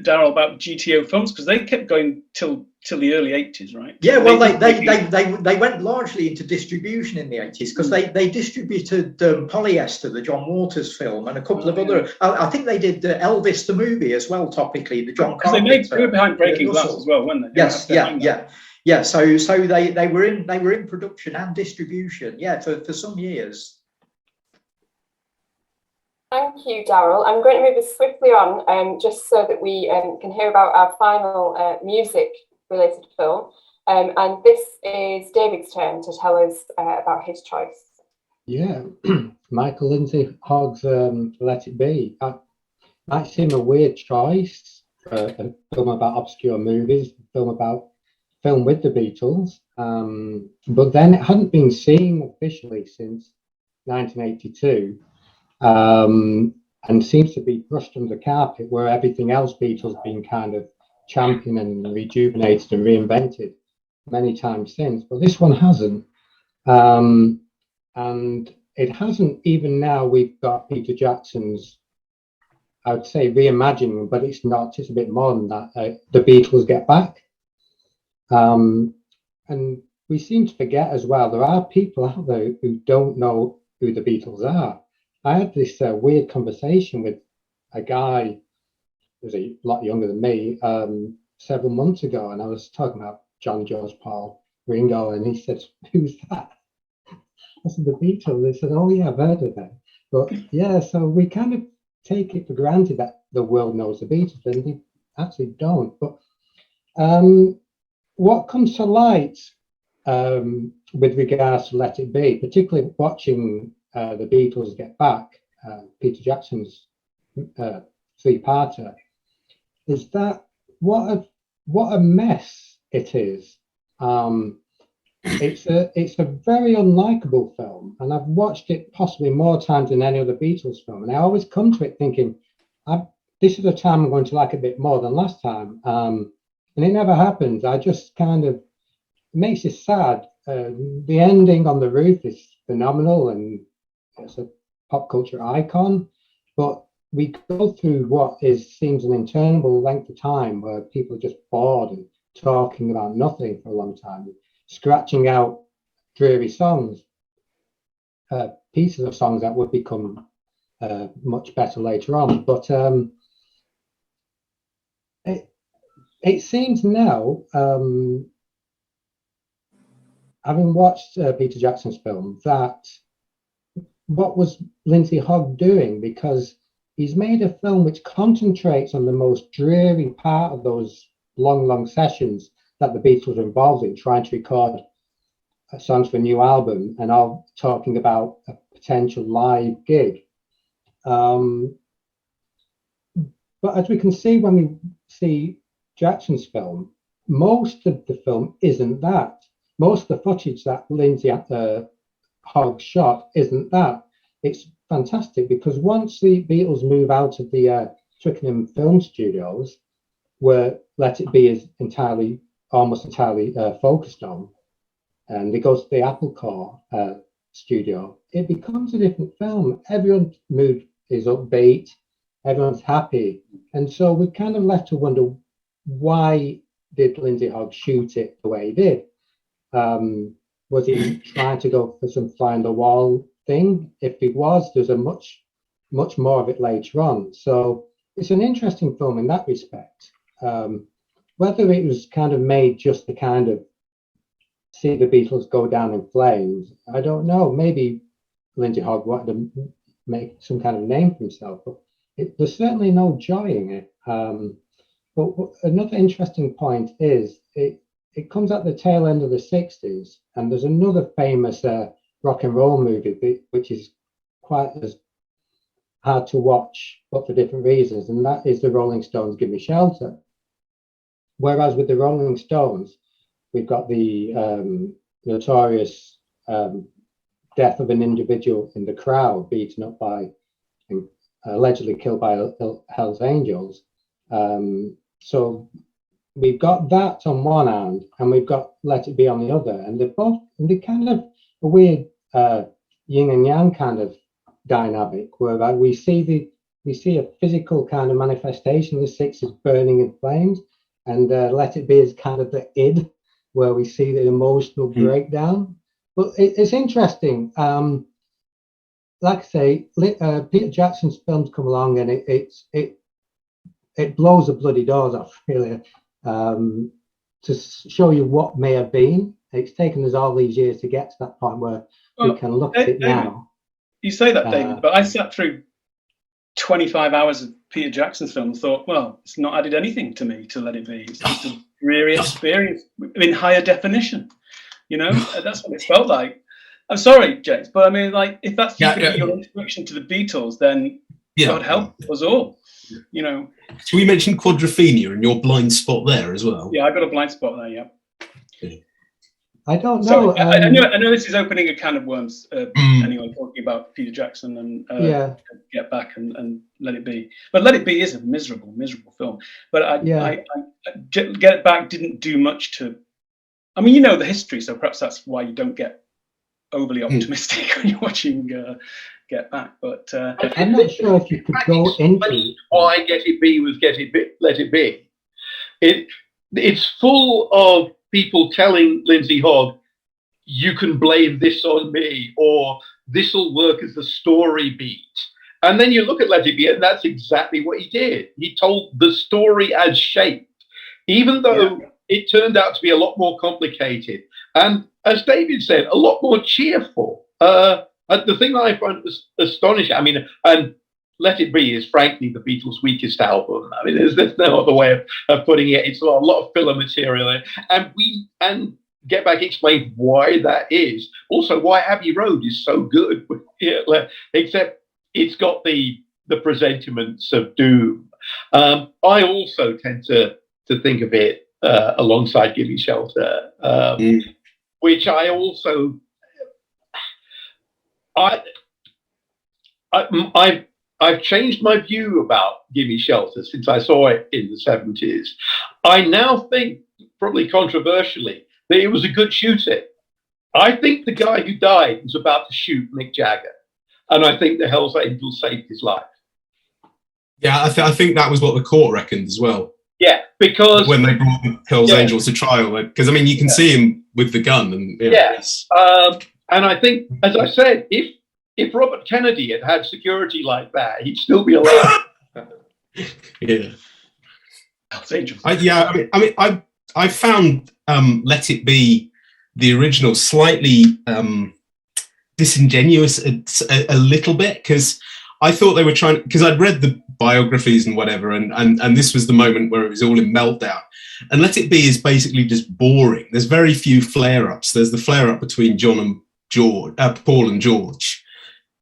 Darrell about GTO films, because they kept going till the early 80s, right? Yeah, well, they went largely into distribution in the 80s, because they distributed Polyester, the John Waters film, and a couple of other. I think they did Elvis the movie as well, topically, the John Carpenter. They were behind Breaking Glass as well, weren't they? Yes, yeah. So they were in production and distribution, for some years. Thank you, Darrell. I'm going to move us swiftly on, just so that we can hear about our final music-related film. And this is David's turn to tell us about his choice. Yeah, Michael Lindsay Hogg's Let It Be. Might seem a weird choice, a film about obscure movies, film with the Beatles. But then it hadn't been seen officially since 1982. And seems to be brushed under the carpet, where everything else Beatles been kind of championed and rejuvenated and reinvented many times since, but this one hasn't. And it hasn't even now. We've got Peter Jackson's, I would say, reimagining, but it's not. It's a bit more than that. The Beatles Get Back. And we seem to forget as well, there are people out there who don't know who the Beatles are. I had this weird conversation with a guy who's a lot younger than me several months ago, and I was talking about John, George, Paul, Ringo, and he said, "Who's that?" I said, "The Beatles." They said, "Oh yeah, I've heard of them." But yeah, so we kind of take it for granted that the world knows the Beatles, and they actually don't. But What comes to light with regards to Let It Be, particularly watching the Beatles Get Back, Peter Jackson's three-parter, is that what a mess it is. It's a very unlikable film, and I've watched it possibly more times than any other Beatles film, and I always come to it thinking, this is the time I'm going to like it a bit more than last time, and it never happens. I just kind of, it makes it sad. The ending on the roof is phenomenal, and it's a pop culture icon, but we go through what seems an interminable length of time where people are just bored and talking about nothing for a long time, scratching out dreary songs, pieces of songs that would become much better later on. But it seems now, having watched Peter Jackson's film, that what was Lindsay Hogg doing? Because he's made a film which concentrates on the most dreary part of those long sessions that the Beatles were involved in, trying to record songs for a new album and all talking about a potential live gig. But as we can see when we see Jackson's film, most of the film isn't that. Most of the footage that Lindsay Hogg shot isn't that. It's fantastic because once the Beatles move out of the Twickenham film studios, where Let It Be is almost entirely focused on, and it goes to the Apple Core studio, it becomes a different film. Everyone's mood is upbeat, everyone's happy, and so we're kind of left to wonder, why did Lindsay Hogg shoot it the way he did? Was he trying to go for some fly on the wall thing? If he was, there's a much more of it later on. So it's an interesting film in that respect. Whether it was kind of made just to kind of see the Beatles go down in flames, I don't know. Maybe Lindsay Hogg wanted to make some kind of name for himself, but there's certainly no joy in it. But another interesting point is it comes at the tail end of the 60s, and there's another famous rock and roll movie which is quite as hard to watch, but for different reasons, and that is the Rolling Stones' Give Me Shelter. Whereas with the Rolling Stones, we've got the notorious death of an individual in the crowd, beaten up by, and allegedly killed by Hell's Angels. So we've got that on one hand, and we've got Let It Be on the other, and they're kind of a weird yin and yang kind of dynamic, whereby we see a physical kind of manifestation of the 60s burning in flames, and Let It Be is kind of the id, where we see the emotional breakdown. But it's interesting. Like I say, Peter Jackson's films come along, and it blows the bloody doors off, really, to show you what may have been. It's taken us all these years to get to that point where we can look at it now. You say that, David, but I sat through 25 hours of Peter Jackson's film and thought, well, it's not added anything to me to Let It Be. It's just a dreary experience in higher definition. You know, that's what it felt like. I'm sorry, James, but I mean, like, if that's your introduction to the Beatles, then God help us all. You know. So we mentioned Quadrophenia and your blind spot there as well. Yeah, I got a blind spot there. Yeah. I don't know. I know this is opening a can of worms. Anyway, talking about Peter Jackson and Get Back and Let It Be, but Let It Be is a miserable film. But I Get Back didn't do much to. I mean, you know the history, so perhaps that's why you don't get overly optimistic when you're watching Get Back. But I'm not sure if you could go into why Let It Be. It's full of people telling Lindsay Hogg, you can blame this on me, or this will work as the story beat. And then you look at Let It Be, and that's exactly what he did. He told the story as shaped, even though it turned out to be a lot more complicated. And as David said, a lot more cheerful. The thing that I find astonishing, I mean, and Let It Be is frankly the Beatles' weakest album. I mean, there's no other way of putting it. It's a lot of filler material in it. And Get Back explained why that is. Also, why Abbey Road is so good, except it's got the presentiments of doom. I also tend to think of it alongside Gimme Shelter, which I also I've changed my view about Gimme Shelter since I saw it in the 70s. I now think, probably controversially, that it was a good shooting. I think the guy who died was about to shoot Mick Jagger, and I think the Hells Angels saved his life. Yeah, I think that was what the court reckoned as well. Yeah, because when they brought the Hells Angels to trial, because I mean, you can see him with the gun, and and I think, as I said, if Robert Kennedy had security like that, he'd still be alive. Yeah. Hells Angels. I found Let It Be, the original, slightly disingenuous a little bit, because I thought they were trying, because I'd read the biographies and whatever, and this was the moment where it was all in meltdown. And Let It Be is basically just boring. There's very few flare-ups. There's the flare-up between Paul and George.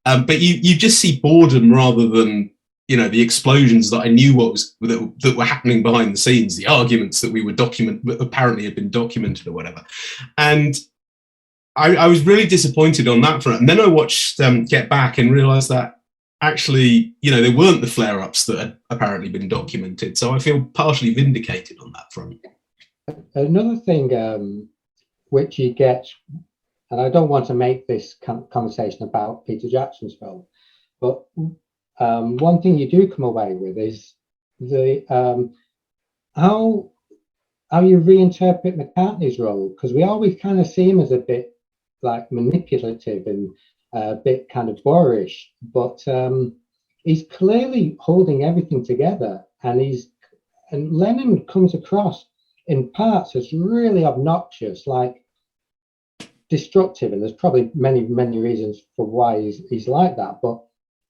But you just see boredom rather than, the explosions that I knew that were happening behind the scenes, the arguments that apparently had been documented or whatever. And I was really disappointed on that front. And then I watched Get Back and realised that actually, they weren't the flare-ups that had apparently been documented. So I feel partially vindicated on that front. Another thing which you get, and I don't want to make this conversation about Peter Jackson's film, but one thing you do come away with is the how you reinterpret McCartney's role, because we always kind of see him as a bit like manipulative and a bit kind of boorish, but he's clearly holding everything together, and Lennon comes across in parts as really obnoxious, like destructive, and there's probably many reasons for why he's like that, but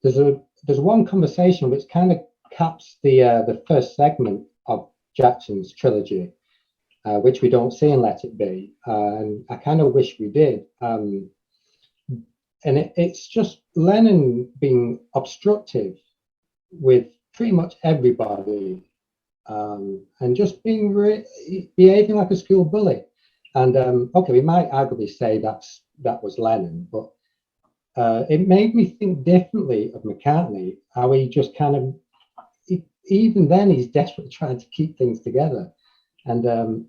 there's one conversation which kind of caps the first segment of Jackson's trilogy, which we don't see in Let It Be, and I kind of wish we did. And it's just Lennon being obstructive with pretty much everybody, and just behaving like a school bully. And okay, we might arguably say that was Lennon, but it made me think differently of McCartney, how he just kind of, even then, he's desperately trying to keep things together. And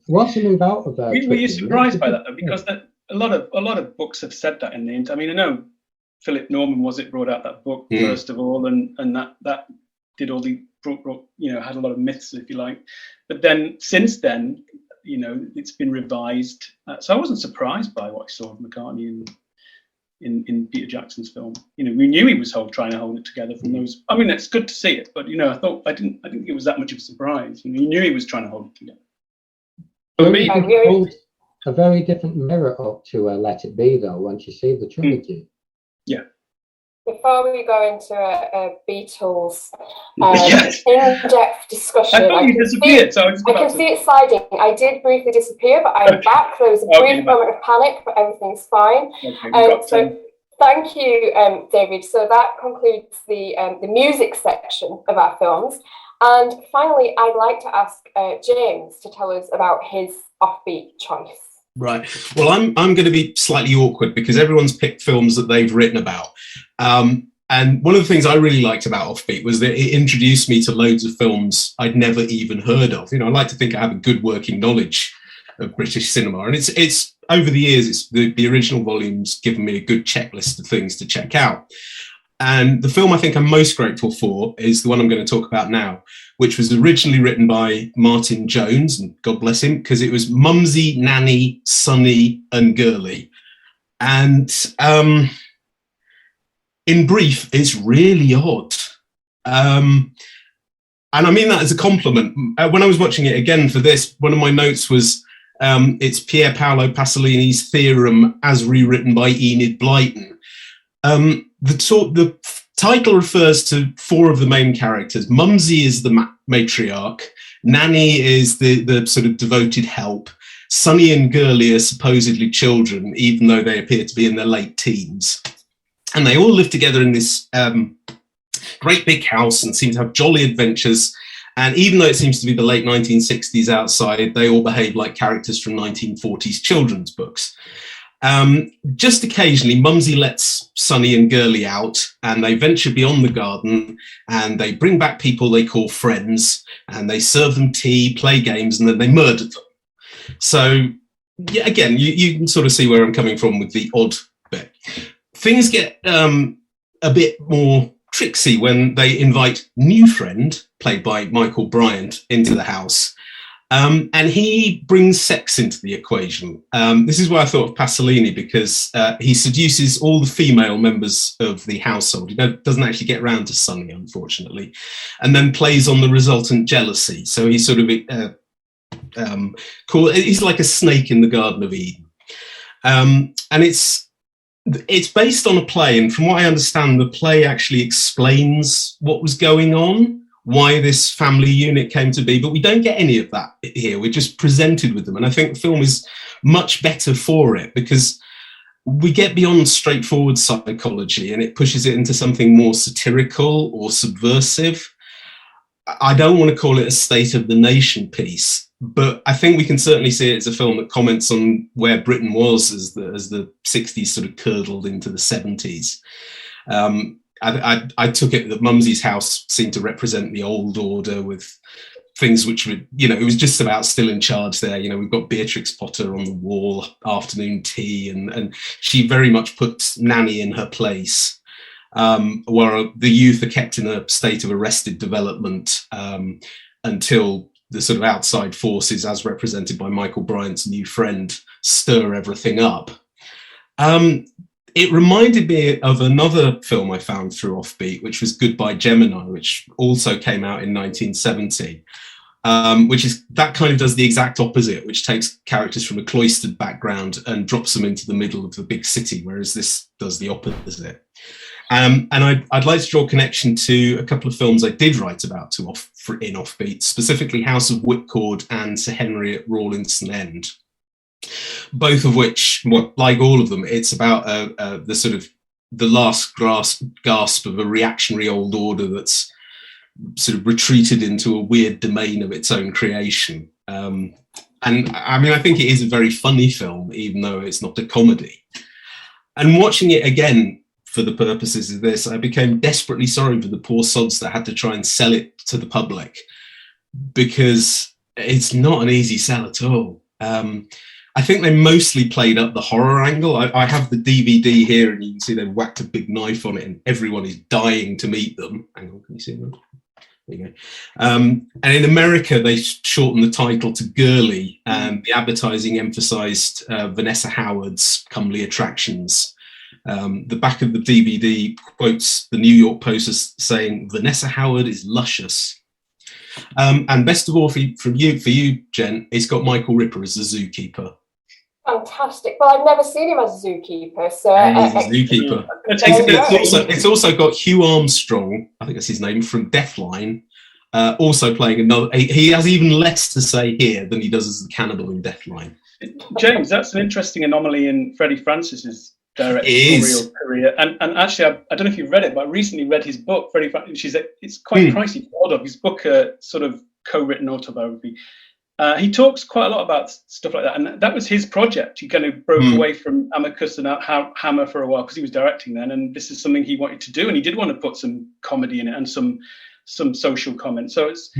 once you move out of that, were you surprised by that though? Because a lot of books have said that in the end. I mean, I know Philip Norman brought out that book first of all, and that did all the had a lot of myths, if you like. But then since then, it's been revised. So I wasn't surprised by what I saw of McCartney in Peter Jackson's film. We knew he was trying to hold it together from those. I mean, it's good to see it, but I didn't think it was that much of a surprise. He knew he was trying to hold it together. For me, a very different mirror up to Let It Be, though, once you see the trilogy. Yeah. Before we go into a Beatles in-depth discussion, I thought you disappeared, so I can see it sliding. I did briefly disappear, but I'm back. There was a brief moment of panic, but everything's fine. So thank you, David. So that concludes the music section of our films. And finally, I'd like to ask James to tell us about his Offbeat choice. Right. Well, I'm going to be slightly awkward because everyone's picked films that they've written about. And one of the things I really liked about Offbeat was that it introduced me to loads of films I'd never even heard of. I like to think I have a good working knowledge of British cinema. And it's over the years, it's the original volume's given me a good checklist of things to check out. And the film I think I'm most grateful for is the one I'm going to talk about now, which was originally written by Martin Jones, and God bless him, because it was Mumsy, Nanny, Sonny, and Girly. And in brief, it's really odd. And I mean that as a compliment. When I was watching it again for this, one of my notes was it's Pier Paolo Pasolini's Theorem as rewritten by Enid Blyton. The title refers to 4 of the main characters. Mumsy is the matriarch. Nanny is the sort of devoted help. Sonny and Girly are supposedly children, even though they appear to be in their late teens. And they all live together in this great big house and seem to have jolly adventures. And even though it seems to be the late 1960s outside, they all behave like characters from 1940s children's books. Just occasionally, Mumsy lets Sonny and Girly out, and they venture beyond the garden, and they bring back people they call friends, and they serve them tea, play games, and then they murder them. So, yeah, again, you can sort of see where I'm coming from with the odd bit. Things get a bit more tricksy when they invite new friend, played by Michael Bryant, into the house. And he brings sex into the equation. This is why I thought of Pasolini, because he seduces all the female members of the household. He doesn't actually get round to Sonny, unfortunately, and then plays on the resultant jealousy. So he's sort of he's like a snake in the Garden of Eden. And it's based on a play, and from what I understand, the play actually explains what was going on, why this family unit came to be, but we don't get any of that here. We're just presented with them. And I think the film is much better for it, because we get beyond straightforward psychology and it pushes it into something more satirical or subversive. I don't want to call it a state of the nation piece, but I think we can certainly see it as a film that comments on where Britain was as the 60s sort of curdled into the 70s. I took it that Mumsy's house seemed to represent the old order, with things which were, it was just about still in charge there. We've got Beatrix Potter on the wall, afternoon tea, and she very much puts Nanny in her place, where the youth are kept in a state of arrested development until the sort of outside forces, as represented by Michael Bryant's new friend, stir everything up. It reminded me of another film I found through Offbeat, which was Goodbye Gemini, which also came out in 1970, which is that kind of does the exact opposite, which takes characters from a cloistered background and drops them into the middle of the big city, whereas this does the opposite. And I'd like to draw a connection to a couple of films I did write about in Offbeat, specifically House of Whipcord and Sir Henry at Rawlinson End. Both of which, like all of them, it's about the sort of the last gasp of a reactionary old order that's sort of retreated into a weird domain of its own creation. And I mean, I think it is a very funny film, even though it's not a comedy. And watching it again for the purposes of this, I became desperately sorry for the poor sods that had to try and sell it to the public, because it's not an easy sell at all. I think they mostly played up the horror angle. I have the DVD here, and you can see they've whacked a big knife on it, and everyone is dying to meet them. Hang on, can you see them? There you go. And in America, they shortened the title to Girly, and the advertising emphasised Vanessa Howard's comely attractions. The back of the DVD quotes the New York Post as saying, "Vanessa Howard is luscious." And best of all for you, Jen, it's got Michael Ripper as the zookeeper. Fantastic. Well, I've never seen him as a zookeeper, so he's a zookeeper. It's also got Hugh Armstrong, I think that's his name, from Deathline, also playing another. He has even less to say here than he does as the cannibal in Deathline. James, that's an interesting anomaly in Freddie Francis's directorial career. And actually, I don't know if you've read it, but I recently read his book, Freddie Francis. It's quite pricey for hold of. His book, sort of co-written autobiography. He talks quite a lot about stuff like that, and that was his project. He kind of broke away from Amicus and Hammer for a while because he was directing then, and this is something he wanted to do, and he did want to put some comedy in it and some social comment. So it's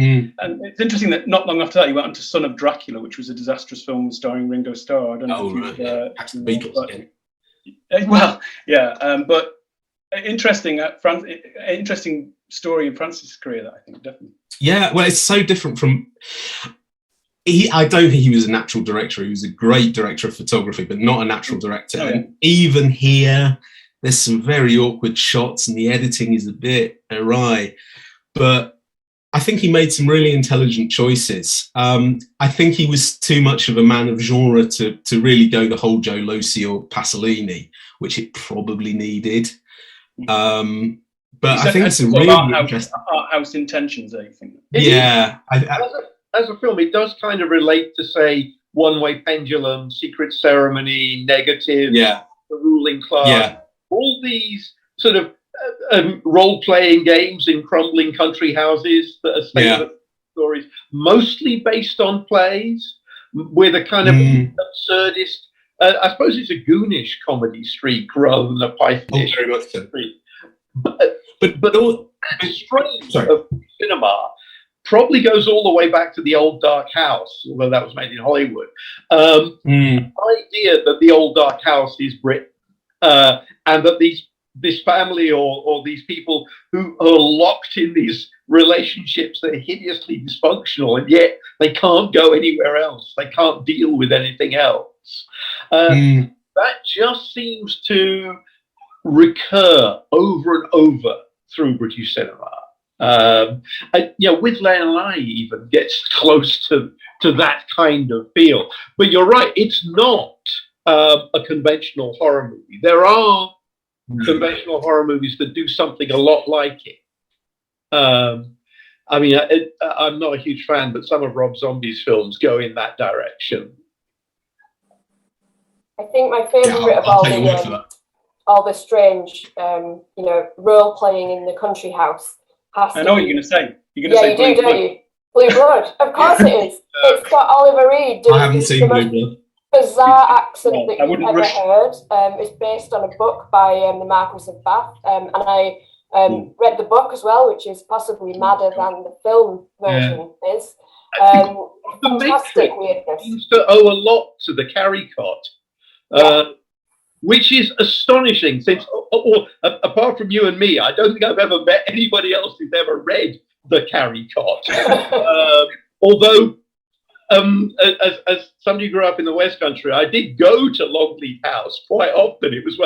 interesting that not long after that he went on to Son of Dracula, which was a disastrous film starring Ringo Starr. I don't know if you've Beatles. Well, yeah, but interesting story in Francis' career, that I think definitely. Yeah, well, it's so different from. I don't think he was a natural director. He was a great director of photography, but not a natural director. Oh, yeah. And even here, there's some very awkward shots, and the editing is a bit awry. But I think he made some really intelligent choices. I think he was too much of a man of genre to really go the whole Joe Losey or Pasolini, which it probably needed. But I think it's a sort of really interesting. art house intentions, I think. Yeah. As a film, it does kind of relate to, say, One Way Pendulum, Secret Ceremony, Negative, Yeah. The Ruling Class. Yeah. All these sort of role-playing games in crumbling country houses that are state stories, mostly based on plays with a kind of absurdist, I suppose it's a goonish comedy streak rather than a Pythonish very much so. streak. But all that strain of cinema probably goes all the way back to The Old Dark House, although that was made in Hollywood. The idea that The Old Dark House is Britain, and that this family or these people who are locked in these relationships that are hideously dysfunctional, and yet they can't go anywhere else. They can't deal with anything else. That just seems to recur over and over through British cinema. With Lanai even gets close to that kind of feel. But you're right, it's not a conventional horror movie. There are conventional horror movies that do something a lot like it. I'm not a huge fan, but some of Rob Zombie's films go in that direction. I think my favourite of all the strange, role playing in the country house has to I know what you're going to say. You're going to say you do, don't you? Blue Blood. Of course it is. It's got Oliver Reed doing I haven't seen Blue Blood. Bizarre accent that you've ever heard. It's based on a book by the Marquis of Bath, and I read the book as well, which is possibly madder than the film version is. Fantastic weirdness. Seems to owe a lot to the Kerekes, which is astonishing. Since, apart from you and me, I don't think I've ever met anybody else who's ever read the Kerekes. Although, as somebody who grew up in the West Country, I did go to Longleat House quite often. It was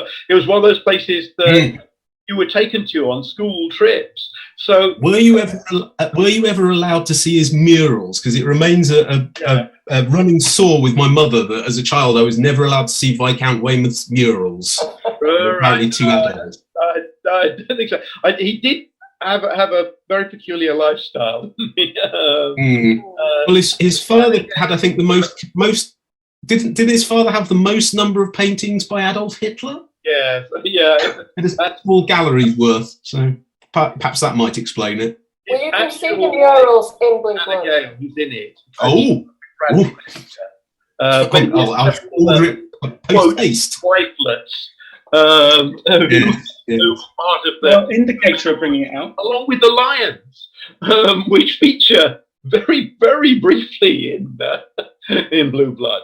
one of those places that you were taken to on school trips. So, were you ever allowed to see his murals? Because it remains a running sore with my mother that as a child I was never allowed to see Viscount Weymouth's murals. Apparently too adult. I don't think so. He did have a very peculiar lifestyle. Well, his father had, I think, the most. Did his father have the most number of paintings by Adolf Hitler? Yeah. It's a small gallery's worth, so perhaps that might explain it. Well, you can see the murals in Blue Blood. Who's in it? I'll order it post-haste. Wifelets. Who part of the indicator of bringing it out, along with the lions, which feature very, very briefly in Blue Blood.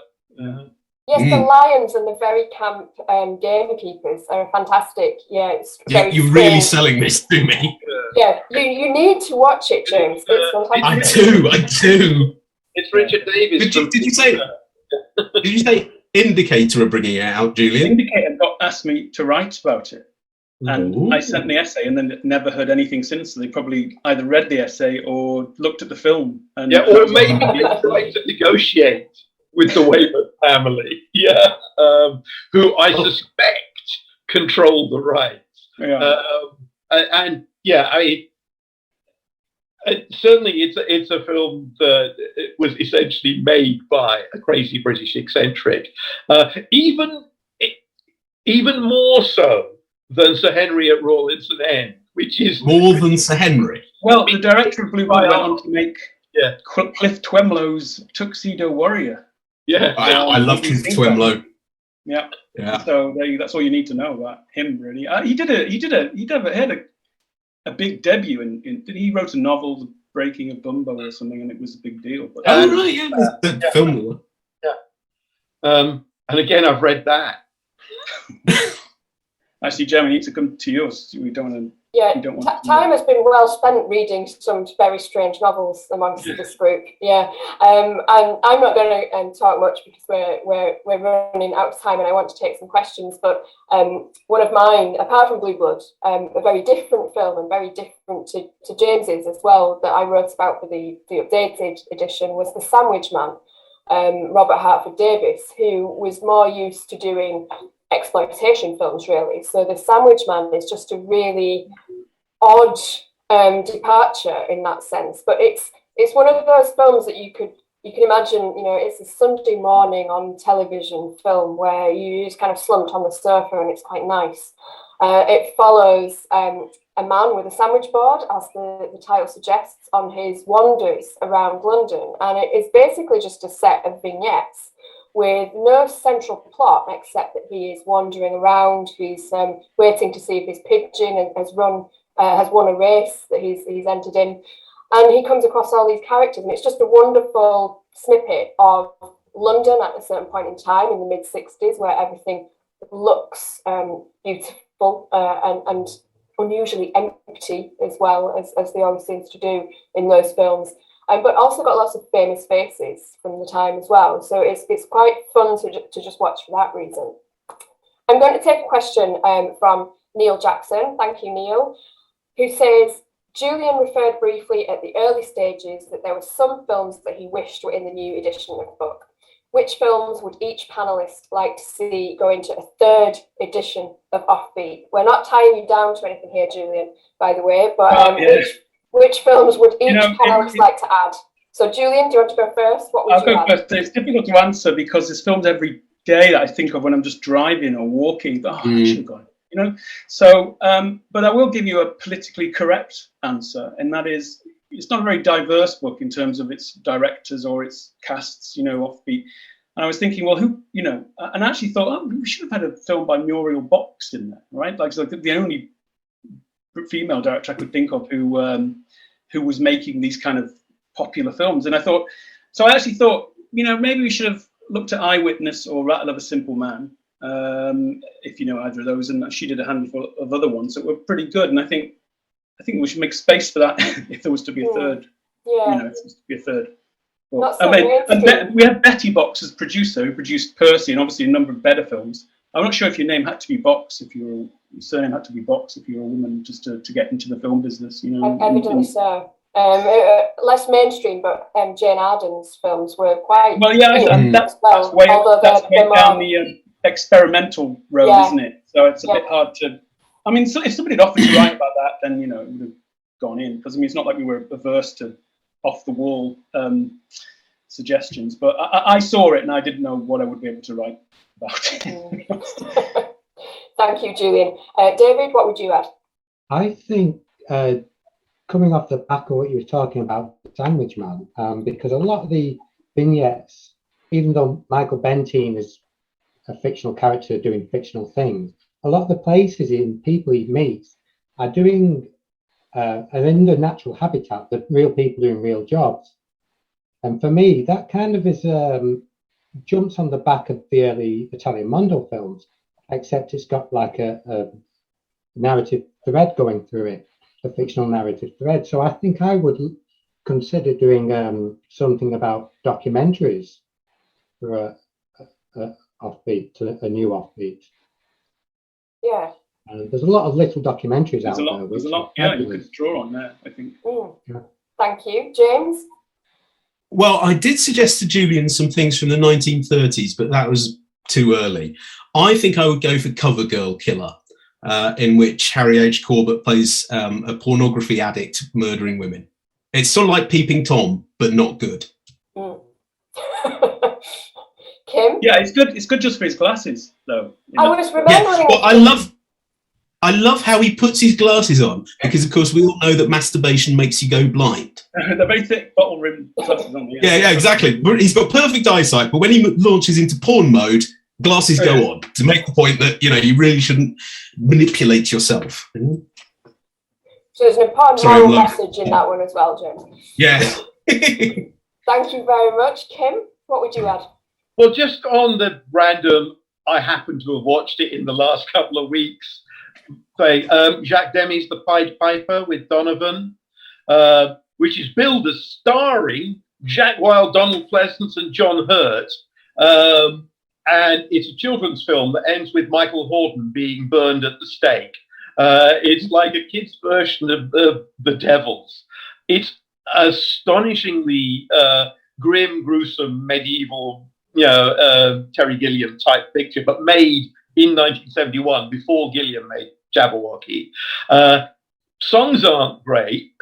Yes, the lions and the very camp gamekeepers are fantastic. Yeah, you're really selling this to me. Yeah, you need to watch it, James. I do. It's Richard Davies. Did you say Indicator are bringing it out, Julian? Indicator asked me to write about it, and I sent the essay, and then never heard anything since. So they probably either read the essay or looked at the film. And or maybe they tried to negotiate with the Weymouth family, who I suspect control the rights. Certainly it's a film that was essentially made by a crazy British eccentric, even more so than Sir Henry at Rawlinson End, which is more than Sir Henry. Well, the director of Blue Blood went on to make Cliff Twemlow's Tuxedo Warrior. Yeah, I loved Cliff Twemlow. Yeah. So that's all you need to know about him, really. He had a big debut he wrote a novel, The Breaking of Bumbo or something, and it was a big deal. But, the film. And again, I've read that. Actually, Jem, we need to come to yours. We don't want to. Yeah, time has been well spent reading some very strange novels amongst this group. Yeah, and I'm not going to talk much because we're running out of time, and I want to take some questions. But one of mine, apart from Blue Blood, a very different film and very different to James's as well, that I wrote about for the updated edition, was The Sandwich Man, Robert Hartford Davis, who was more used to doing exploitation films, really. So The Sandwich Man is just a really odd departure in that sense, but it's one of those films that you can imagine, you know, it's a Sunday morning on television film where you just kind of slumped on the sofa and it's quite nice. It follows a man with a sandwich board, as the title suggests, on his wanders around London, and it is basically just a set of vignettes with no central plot except that he is wandering around. He's waiting to see if his pigeon has won a race that he's entered in, and he comes across all these characters, and it's just a wonderful snippet of London at a certain point in time in the mid-60s, where everything looks beautiful and unusually empty as well, as they always seems to do in those films. But also got lots of famous faces from the time as well. So it's quite fun to just watch for that reason. I'm going to take a question from Neil Jackson. Thank you, Neil, who says, Julian referred briefly at the early stages that there were some films that he wished were in the new edition of the book. Which films would each panellist like to see go into a third edition of Offbeat? We're not tying you down to anything here, Julian, by the way, but which films would each panellist like to add? So, Julian, do you want to go first? What would you add? I'll go first. It's difficult to answer because there's films every day that I think of when I'm just driving or walking. I should have gone. You know, so but I will give you a politically correct answer, and that is, it's not a very diverse book in terms of its directors or its casts, you know, Offbeat. And I was thinking, well, who, you know, and I actually thought, we should have had a film by Muriel Box in there, right? Like, so the only female director I could think of who was making these kind of popular films. And I actually thought, you know, maybe we should have looked at Eyewitness or Rattle of a Simple Man, if you know either of those. And she did a handful of other ones that were pretty good. And I think we should make space for that if there was to be a third. Yeah. You know, if there was to be a third. Well, we had Betty Box as producer, who produced Percy and obviously a number of better films. I'm not sure if your name had to be Box, your surname had to be Box if you're a woman, just to get into the film business, you know. Evidently so. Less mainstream, but Jane Austen's films were quite. Well, yeah, that's way down the experimental road, isn't it? So it's a bit hard to. I mean, so if somebody had offered to write about that, then, you know, it would have gone in, because I mean, it's not like we were averse to off the wall suggestions, but I saw it and I didn't know what I would be able to write about it. Thank you, Julian. David, what would you add? I think coming off the back of what you were talking about, the Sandwich Man, because a lot of the vignettes, even though Michael Bentine is a fictional character doing fictional things, a lot of the places and people he meets are doing are in the natural habitat, the real people doing real jobs. And for me, that kind of is jumps on the back of the early Italian Mondo films, except it's got like a narrative thread going through it, a fictional narrative thread. So I think I would consider doing something about documentaries for a Offbeat, a new Offbeat. Yeah. There's a lot of little documentaries out there. There's a lot, you could draw on there, I think. Yeah. Thank you. James? Well, I did suggest to Julian some things from the 1930s, but that was too early. I think I would go for Cover Girl Killer, in which Harry H. Corbett plays a pornography addict murdering women. It's sort of like Peeping Tom, but not good. Kim? Yeah, it's good. It's good just for his glasses, though. I was remembering. Well, I love how he puts his glasses on, because of course we all know that masturbation makes you go blind. They're very thick bottle rimmed glasses on. Yeah, exactly. He's got perfect eyesight, but when he launches into porn mode, glasses go on to make the point that, you know, you really shouldn't manipulate yourself. So there's an important moral message in that one as well, James. Yeah. Thank you very much. Kim, what would you add? Well, just on the random, I happen to have watched it in the last couple of weeks. Say, Jacques Demy's The Pied Piper with Donovan, which is billed as starring Jack Wilde, Donald Pleasance, and John Hurt. And it's a children's film that ends with Michael Hordern being burned at the stake. It's like a kid's version of The Devils. It's astonishingly grim, gruesome, medieval, Terry Gilliam type picture, but made in 1971 before Gilliam made Jabberwocky. Songs aren't great,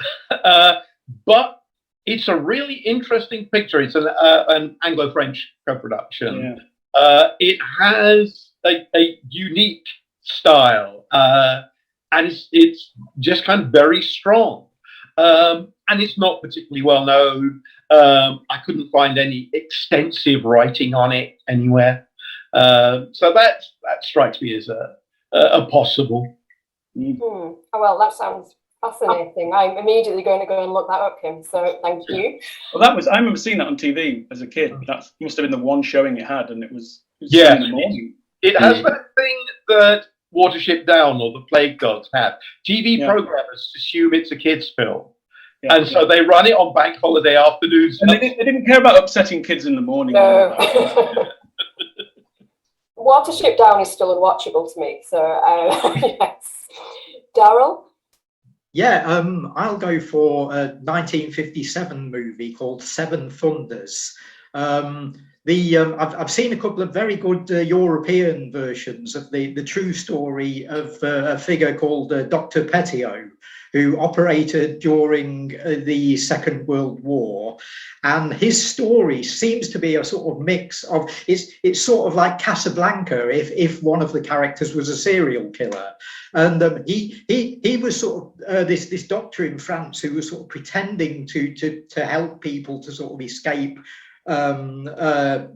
but it's a really interesting picture. It's an Anglo-French co-production. Yeah. It has a unique style, and it's just kind of very strong. And it's not particularly well known. I couldn't find any extensive writing on it anywhere. So that strikes me as a possible. Oh, well, that sounds fascinating. I'm immediately going to go and look that up, Kim. So thank you. Well, I remember seeing that on TV as a kid. That must have been the one showing it had, and it was in the morning. It has that thing that Watership Down or the Plague Gods have. TV programmers assume it's a kids' film. Yeah, and so they run it on bank holiday afternoons. And they didn't care about upsetting kids in the morning. No. Watership Down is still unwatchable to me. So, yes. Darrell? Yeah, I'll go for a 1957 movie called Seven Thunders. I've seen a couple of very good European versions of the true story of a figure called Dr. Petiot, who operated during the Second World War. And his story seems to be a sort of mix of, it's sort of like Casablanca if one of the characters was a serial killer. And he was sort of this doctor in France who was sort of pretending to help people to sort of escape from the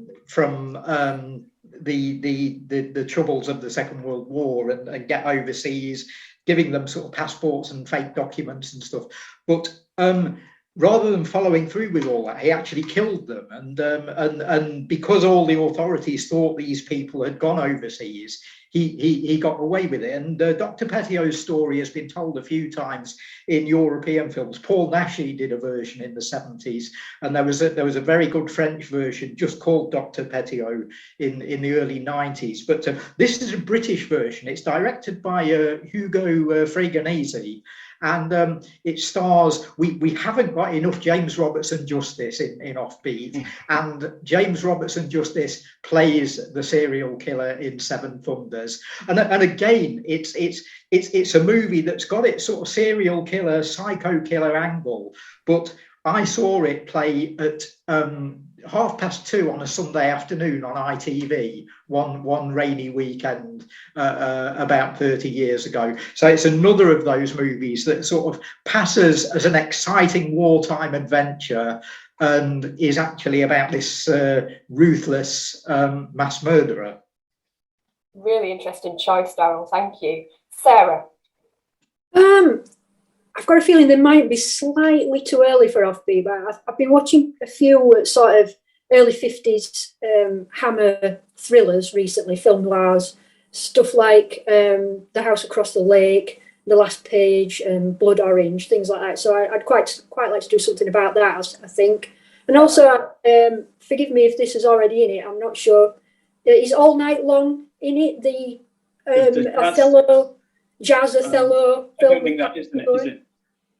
troubles of the Second World War and get overseas, giving them sort of passports and fake documents and stuff. But rather than following through with all that, he actually killed them. And because all the authorities thought these people had gone overseas, he got away with it. And Dr. Petiot's story has been told a few times in European films. Paul Naschy did a version in the 70s, and there was a very good French version just called Dr. Petiot in the early 90s. But this is a British version. It's directed by Hugo Fregonese. And it stars, we haven't got enough James Robertson Justice in Offbeat, and James Robertson Justice plays the serial killer in Seven Thunders. And again, it's a movie that's got its sort of serial killer, psycho killer angle, but I saw it play at 2:30 on a Sunday afternoon on ITV one rainy weekend about 30 years ago. So it's another of those movies that sort of passes as an exciting wartime adventure and is actually about this ruthless mass murderer. Really interesting choice, Darrell. Thank you. Sarah? I've got a feeling they might be slightly too early for Offbeat, but I've been watching a few sort of early 50s Hammer thrillers recently, film noirs, stuff like The House Across the Lake, The Last Page, and Blood Orange, things like that. So I'd quite like to do something about that, I think. And also, forgive me if this is already in it, I'm not sure. Is All Night Long in it? The Othello, Jazz Othello I don't think that is in it, is it?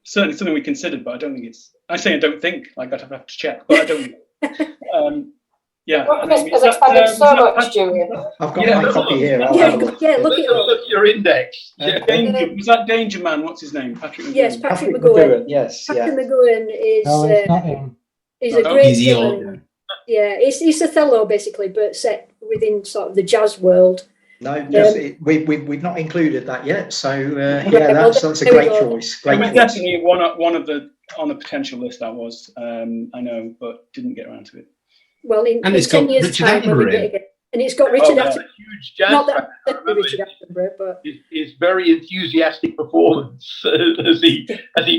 Certainly something we considered, but I don't think it's. I say I don't think. Like I'd have to check, but I don't. Yeah. Has expanded so much, Julian. I've got my copy here. Look at your index. Was that Danger Man? What's his name? Patrick McGowan. Yes, Patrick McGowan. Yes. Patrick McGowan is a great villain. Yeah, it's Othello basically, but set within sort of the jazz world. No, we've not included that yet. So that's a great choice. Definitely one of the on the potential list. That was I know, but didn't get around to it. Well, in 10 years' Richard time, when we get again, and it's got Richard Attenborough. Huge jazz not that Richard Attenborough, but his very enthusiastic performance as he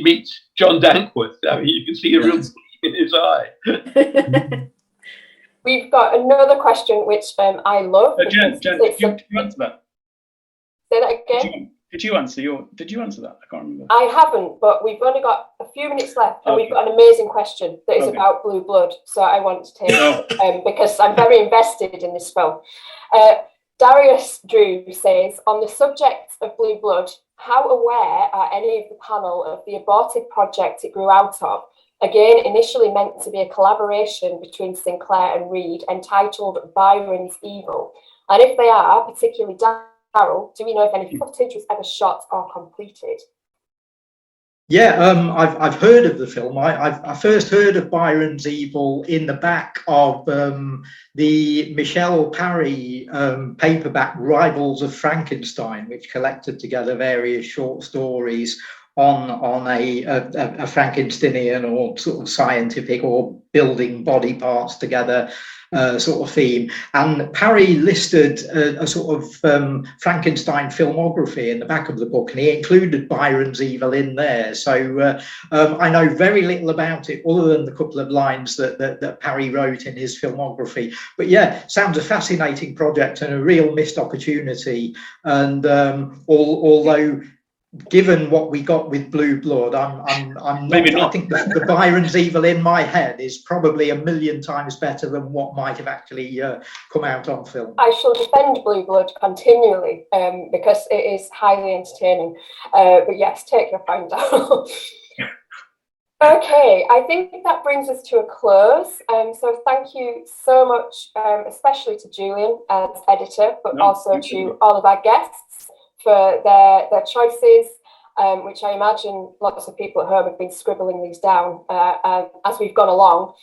meets John Dankworth. I mean, you can see a real gleam in his eye. We've got another question, which I love. Jen, did you answer that? Say that again. Did you answer that? I can't remember. I haven't, but we've only got a few minutes left, and we've got an amazing question that is about Blue Blood. So I want to take it because I'm very invested in this film. Darius Drew says, on the subject of Blue Blood, how aware are any of the panel of the aborted project it grew out of? Again, initially meant to be a collaboration between Sinclair and Reed, entitled Byron's Evil. And if they are, particularly Darrell, do we know if any footage was ever shot or completed? Yeah, I've heard of the film. I first heard of Byron's Evil in the back of the Michel Parry paperback Rivals of Frankenstein, which collected together various short stories on a Frankensteinian or sort of scientific or building body parts together sort of theme. And Parry listed a sort of Frankenstein filmography in the back of the book, and he included Byron's Evil in there. So I know very little about it other than the couple of lines that Parry wrote in his filmography. But yeah, sounds a fascinating project and a real missed opportunity. And although given what we got with Blue Blood, I'm not. I think the Byron's Evil in my head is probably 1,000,000 times better than what might have actually come out on film. I shall defend Blue Blood continually because it is highly entertaining. But yes, take your point down. Okay, I think that brings us to a close. So thank you so much, especially to Julian as editor, but also to all of our guests for their choices, which I imagine lots of people at home have been scribbling these down as we've gone along.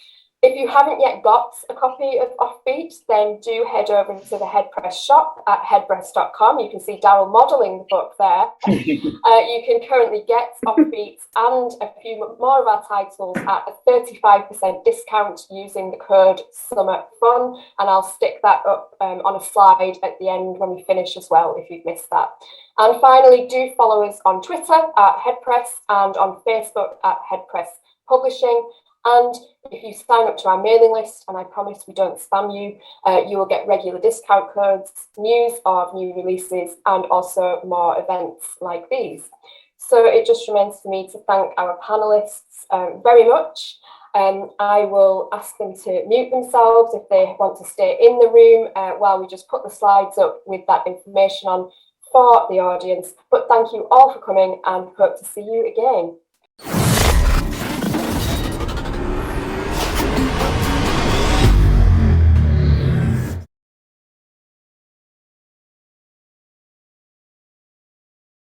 If you haven't yet got a copy of Offbeat, then do head over to the Headpress shop at headpress.com. You can see Darrell modelling the book there. You can currently get Offbeat and a few more of our titles at a 35% discount using the code SUMMERFUN, and I'll stick that up on a slide at the end when we finish as well, if you've missed that. And finally, do follow us on Twitter at Headpress and on Facebook at Headpress Publishing. And if you sign up to our mailing list, and I promise we don't spam you, you will get regular discount codes, news of new releases, and also more events like these. So it just remains for me to thank our panellists very much. I will ask them to mute themselves if they want to stay in the room while we just put the slides up with that information on for the audience. But thank you all for coming, and hope to see you again.